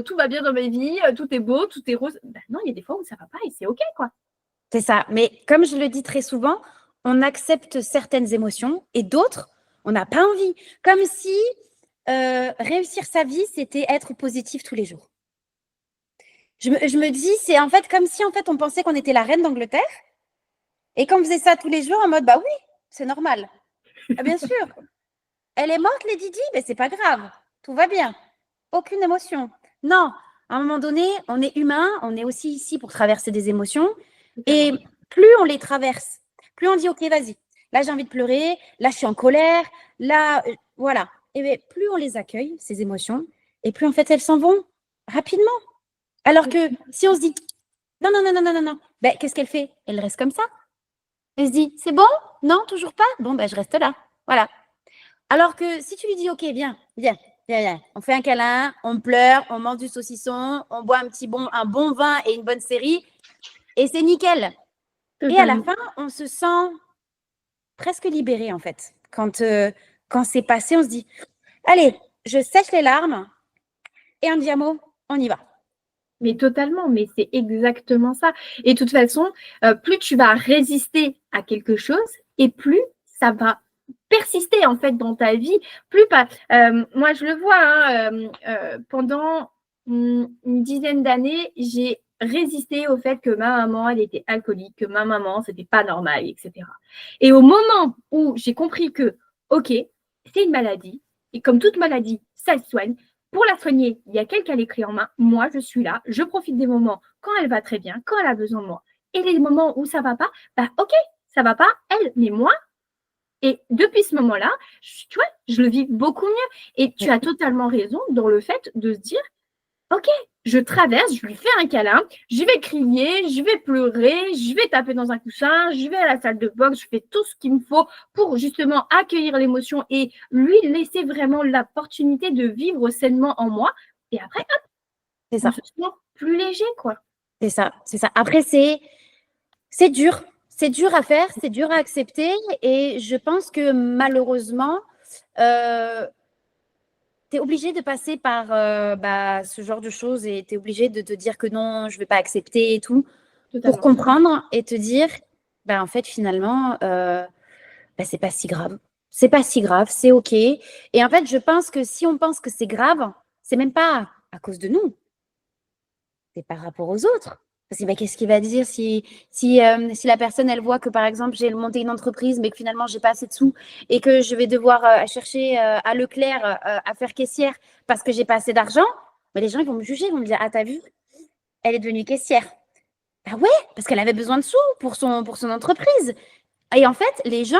tout va bien dans ma vie, tout est beau, tout est rose. Ben non, il y a des fois où ça ne va pas et c'est OK, quoi. C'est ça. Mais comme je le dis très souvent, on accepte certaines émotions et d'autres, on n'a pas envie. Comme si réussir sa vie, c'était être positif tous les jours. Je me dis, c'est en fait comme si en fait on pensait qu'on était la reine d'Angleterre et qu'on faisait ça tous les jours en mode bah oui, c'est normal. Ah, bien sûr. Elle est morte, Lady Di, mais c'est pas grave. Tout va bien. Aucune émotion. Non, à un moment donné, on est humain, on est aussi ici pour traverser des émotions. Et plus on les traverse, plus on dit ok, vas-y. Là, j'ai envie de pleurer. Là, je suis en colère. Là, voilà. Et bien, plus on les accueille, ces émotions, et plus en fait, elles s'en vont rapidement. Alors que si on se dit non, ben, qu'est-ce qu'elle fait? Elle reste comme ça. Elle se dit c'est bon? Non, toujours pas? Bon, ben, je reste là. Voilà. Alors que si tu lui dis ok, viens. On fait un câlin, on pleure, on mange du saucisson, on boit un bon vin et une bonne série, et c'est nickel. Et à la fin, on se sent presque libéré en fait. Quand c'est passé, on se dit allez, je sèche les larmes et un diamo, on y va. Mais totalement, mais c'est exactement ça. Et de toute façon, plus tu vas résister à quelque chose et plus ça va persister en fait dans ta vie. Plus pas. Moi, je le vois, pendant une dizaine d'années, j'ai résisté au fait que ma maman, elle était alcoolique, que ma maman, c'était pas normal, etc. Et au moment où j'ai compris que, ok, c'est une maladie, et comme toute maladie, ça se soigne, pour la soigner, il y a quelqu'un les clés en main. Moi, je suis là. Je profite des moments quand elle va très bien, quand elle a besoin de moi. Et les moments où ça va pas, bah ok, ça va pas, elle, mais moi. Et depuis ce moment-là, tu vois, je le vis beaucoup mieux. Et tu as totalement raison dans le fait de se dire, ok, je traverse, je lui fais un câlin, je vais crier, je vais pleurer, je vais taper dans un coussin, je vais à la salle de boxe, je fais tout ce qu'il me faut pour justement accueillir l'émotion et lui laisser vraiment l'opportunité de vivre sainement en moi. Et après, hop, C'est on ça, se sent plus léger, quoi. c'est ça, c'est ça. Après, c'est dur. C'est dur à faire, c'est dur à accepter. Et je pense que malheureusement, tu es obligé de passer par ce genre de choses et tu es obligé de te dire que non, je ne vais pas accepter et tout, pour Totalement. comprendre et te dire, en fait, finalement, c'est pas si grave. C'est pas si grave, c'est OK. Et en fait, je pense que si on pense que c'est grave, c'est même pas à cause de nous, c'est par rapport aux autres. Parce que qu'est-ce qu'il va dire si la personne, elle voit que, par exemple, j'ai monté une entreprise, mais que finalement, j'ai pas assez de sous et que je vais devoir chercher à Leclerc à faire caissière parce que j'ai pas assez d'argent, les gens ils vont me juger, ils vont me dire, ah, t'as vu, elle est devenue caissière. Ah ouais, parce qu'elle avait besoin de sous pour son entreprise. Et en fait, les gens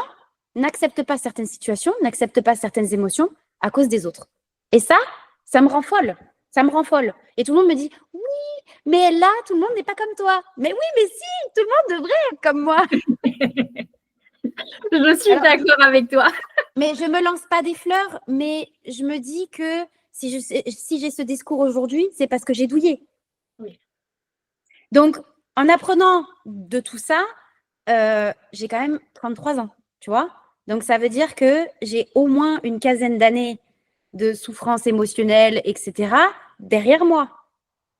n'acceptent pas certaines situations, n'acceptent pas certaines émotions à cause des autres. Et ça me rend folle. Ça me rend folle. Et tout le monde me dit, oui, mais là, tout le monde n'est pas comme toi. Mais oui, mais si, tout le monde devrait être comme moi. Je suis d'accord avec toi. Mais je ne me lance pas des fleurs, mais je me dis que si j'ai ce discours aujourd'hui, c'est parce que j'ai douillé. Oui. Donc, en apprenant de tout ça, j'ai quand même 33 ans, tu vois. Donc, ça veut dire que j'ai au moins une quinzaine d'années de souffrance émotionnelle, etc., derrière moi.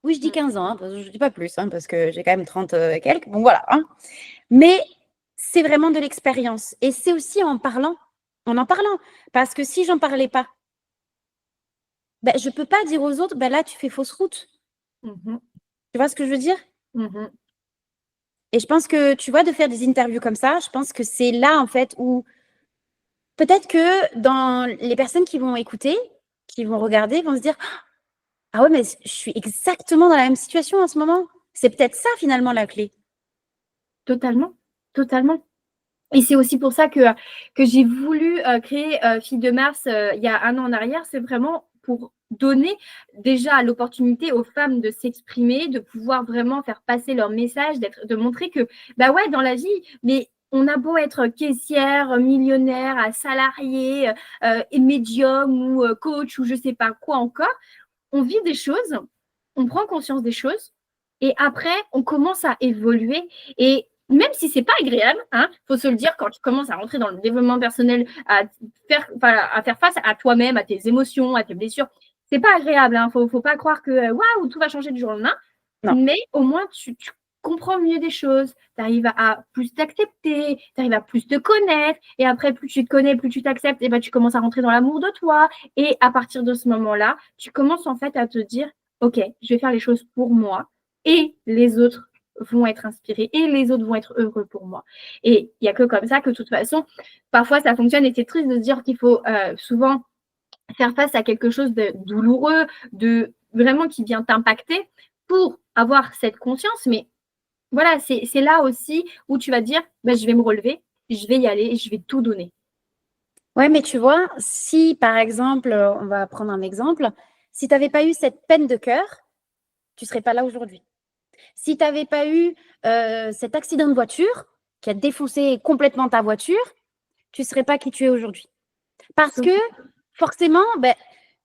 Oui, je dis 15 ans, je ne dis pas plus, parce que j'ai quand même 30 et quelques. Bon, voilà. Mais c'est vraiment de l'expérience. Et c'est aussi en parlant. Parce que si j'en parlais pas, je ne peux pas dire aux autres, là, tu fais fausse route. Mhm. Tu vois ce que je veux dire? Mhm. Et je pense que, tu vois, de faire des interviews comme ça, je pense que c'est là, en fait, où peut-être que dans les personnes qui vont écouter, qui vont regarder, vont se dire, ah ouais, mais je suis exactement dans la même situation en ce moment. C'est peut-être ça, finalement, la clé. Totalement. Totalement. Et c'est aussi pour ça que j'ai voulu créer Filles de Mars il y a un an en arrière. C'est vraiment pour donner déjà l'opportunité aux femmes de s'exprimer, de pouvoir vraiment faire passer leur message, de montrer que, ouais, dans la vie, mais on a beau être caissière, millionnaire, salarié, et médium ou coach ou je sais pas quoi encore, on vit des choses, on prend conscience des choses et après, on commence à évoluer. Et même si c'est pas agréable, faut se le dire, quand tu commences à rentrer dans le développement personnel, à faire face à toi-même, à tes émotions, à tes blessures, c'est pas agréable. Faut pas croire que waouh, tout va changer du jour au lendemain. Non. Mais au moins, tu comprends mieux des choses, tu arrives à plus t'accepter, tu arrives à plus te connaître. Et après, plus tu te connais, plus tu t'acceptes, et tu commences à rentrer dans l'amour de toi. Et à partir de ce moment-là, tu commences en fait à te dire, OK, je vais faire les choses pour moi et les autres vont être inspirés et les autres vont être heureux pour moi. Et il n'y a que comme ça que de toute façon, parfois ça fonctionne et c'est triste de se dire qu'il faut souvent faire face à quelque chose de douloureux, de vraiment qui vient t'impacter pour avoir cette conscience. Mais voilà, c'est là aussi où tu vas dire, je vais me relever, je vais y aller et je vais tout donner. Ouais, mais tu vois, si par exemple, on va prendre un exemple, si tu n'avais pas eu cette peine de cœur, tu ne serais pas là aujourd'hui. Si tu n'avais pas eu cet accident de voiture qui a défoncé complètement ta voiture, tu ne serais pas qui tu es aujourd'hui. Parce que forcément, tu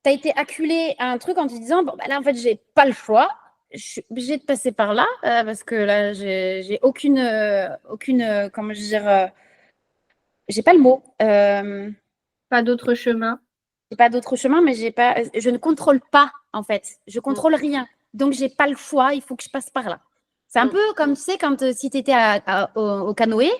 as été acculé à un truc en te disant, là, en fait, j'ai pas le choix. Je suis obligée de passer par là parce que là, j'ai aucune comment dire, j'ai pas le mot. Pas d'autre chemin. J'ai pas d'autre chemin, mais je ne contrôle pas, en fait. Je contrôle rien. Donc, j'ai pas le choix. Il faut que je passe par là. C'est un peu comme, tu sais, quand si tu étais au canoë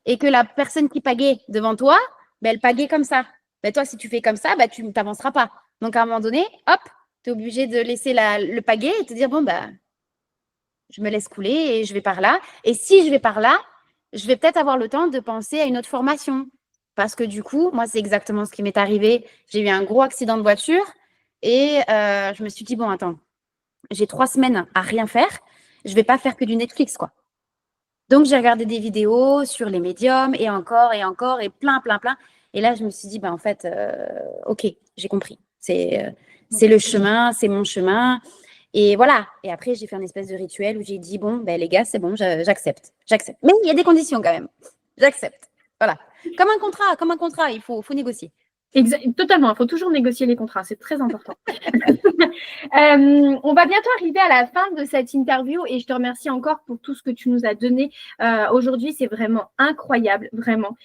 et que la personne qui pagait devant toi, elle pagait comme ça. Toi, si tu fais comme ça, tu n'avanceras pas. Donc, à un moment donné, hop, tu es obligé de laisser le pagaie et te dire, je me laisse couler et je vais par là. Et si je vais par là, je vais peut-être avoir le temps de penser à une autre formation. Parce que du coup, moi, c'est exactement ce qui m'est arrivé. J'ai eu un gros accident de voiture et je me suis dit, bon, attends, j'ai 3 semaines à rien faire. Je ne vais pas faire que du Netflix, quoi. Donc, j'ai regardé des vidéos sur les médiums et encore et plein. Et là, je me suis dit, en fait, OK, j'ai compris. C'est le chemin, c'est mon chemin. Et voilà. Et après, j'ai fait un espèce de rituel où j'ai dit, bon, ben, les gars, c'est bon, j'accepte. J'accepte. Mais il y a des conditions quand même. J'accepte. Voilà. Comme un contrat, il faut négocier. Totalement, il faut toujours négocier les contrats, c'est très important. On va bientôt arriver à la fin de cette interview et je te remercie encore pour tout ce que tu nous as donné aujourd'hui. C'est vraiment incroyable, vraiment.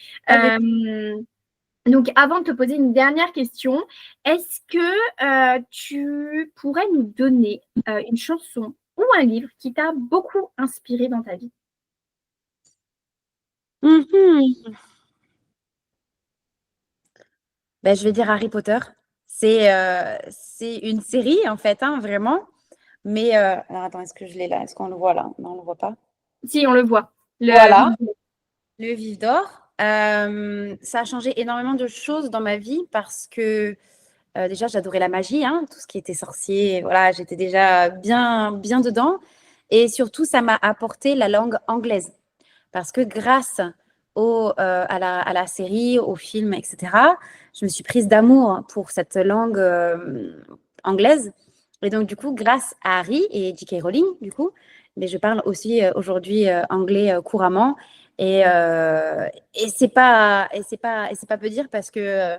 Donc, avant de te poser une dernière question, est-ce que tu pourrais nous donner une chanson ou un livre qui t'a beaucoup inspiré dans ta vie? Ben, je vais dire Harry Potter. C'est une série, en fait, hein, vraiment. Mais, alors attends, est-ce que je l'ai là? Est-ce qu'on le voit là? Non, on ne le voit pas. Si, on le voit. Voilà, le Vif d'Or. Ça a changé énormément de choses dans ma vie parce que déjà, j'adorais la magie, hein, tout ce qui était sorcier. Voilà, j'étais déjà bien, bien dedans. Et surtout, ça m'a apporté la langue anglaise. Parce que grâce à la série, au film, etc., je me suis prise d'amour pour cette langue anglaise. Et donc, du coup, grâce à Harry et J.K. Rowling, du coup, mais je parle aussi aujourd'hui anglais couramment. Et c'est pas peu dire parce que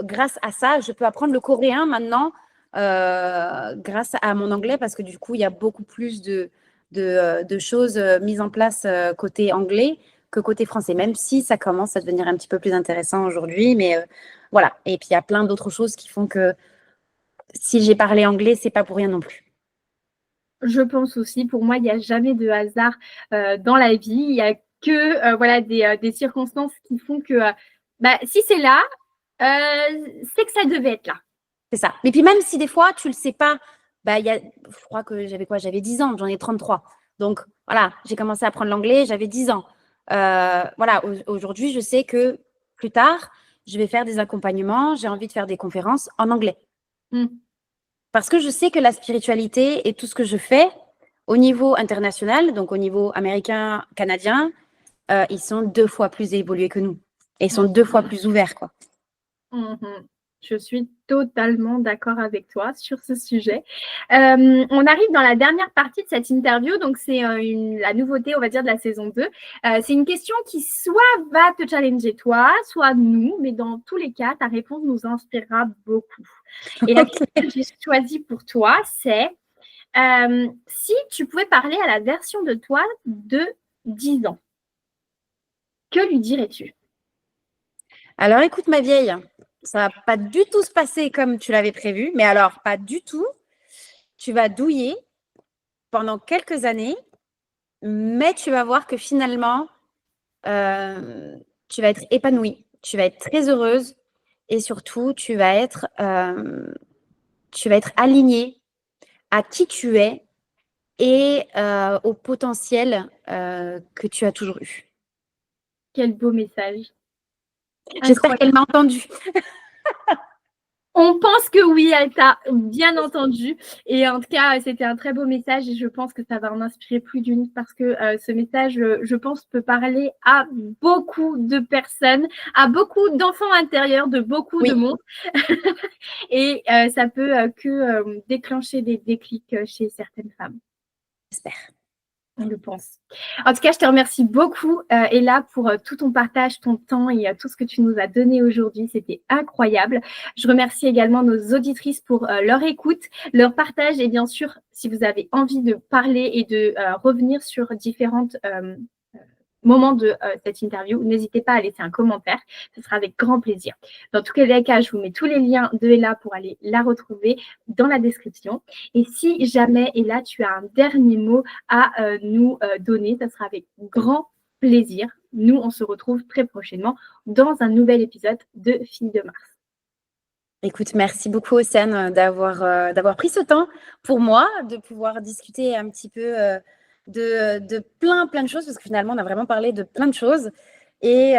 grâce à ça, je peux apprendre le coréen maintenant grâce à mon anglais parce que du coup, il y a beaucoup plus de choses mises en place côté anglais que côté français, même si ça commence à devenir un petit peu plus intéressant aujourd'hui. Mais voilà. Et puis, il y a plein d'autres choses qui font que si j'ai parlé anglais, c'est pas pour rien non plus. Je pense aussi, pour moi, il n'y a jamais de hasard dans la vie. Il n'y a que voilà, des circonstances qui font que si c'est là, c'est que ça devait être là. C'est ça. Et puis même si des fois, tu le sais pas, je crois que j'avais quoi? J'avais 10 ans, j'en ai 33. Donc voilà, j'ai commencé à apprendre l'anglais, j'avais 10 ans. Voilà, aujourd'hui, je sais que plus tard, je vais faire des accompagnements, j'ai envie de faire des conférences en anglais. Parce que je sais que la spiritualité et tout ce que je fais au niveau international, donc au niveau américain, canadien, ils sont 2 fois plus évolués que nous. Et ils sont 2 fois plus ouverts, quoi. Je suis totalement d'accord avec toi sur ce sujet. On arrive dans la dernière partie de cette interview, donc c'est la nouveauté, on va dire, de la saison 2. C'est une question qui soit va te challenger toi, soit nous, mais dans tous les cas, ta réponse nous inspirera beaucoup. Et la question que j'ai choisie pour toi, c'est si tu pouvais parler à la version de toi de 10 ans, que lui dirais-tu? Alors écoute, ma vieille, ça va pas du tout se passer comme tu l'avais prévu, mais alors pas du tout. Tu vas douiller pendant quelques années, mais tu vas voir que finalement, tu vas être épanouie, tu vas être très heureuse et surtout, tu vas être alignée à qui tu es et au potentiel que tu as toujours eu. Quel beau message. J'espère qu'elle m'a entendu. On pense que oui, elle t'a bien entendu. Et en tout cas, c'était un très beau message et je pense que ça va en inspirer plus d'une parce que ce message, je pense, peut parler à beaucoup de personnes, à beaucoup d'enfants intérieurs, de beaucoup de monde. Et ça peut que déclencher des déclics chez certaines femmes. J'espère. On le pense. En tout cas, je te remercie beaucoup, Ella, pour tout ton partage, ton temps et tout ce que tu nous as donné aujourd'hui. C'était incroyable. Je remercie également nos auditrices pour leur écoute, leur partage et bien sûr, si vous avez envie de parler et de revenir sur différentes moments de cette interview, n'hésitez pas à laisser un commentaire. Ce sera avec grand plaisir. Dans tous les cas, je vous mets tous les liens de Ella pour aller la retrouver dans la description. Et si jamais, Ella, tu as un dernier mot à nous donner, ça sera avec grand plaisir. Nous, on se retrouve très prochainement dans un nouvel épisode de Filles de Mars. Écoute, merci beaucoup, Océane, d'avoir pris ce temps pour moi, de pouvoir discuter un petit peu de plein de choses, parce que finalement, on a vraiment parlé de plein de choses. Et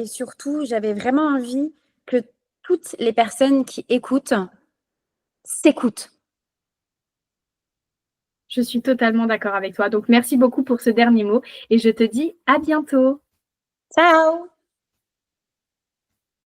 surtout, j'avais vraiment envie que toutes les personnes qui écoutent s'écoutent. Je suis totalement d'accord avec toi. Donc, merci beaucoup pour ce dernier mot et je te dis à bientôt. Ciao!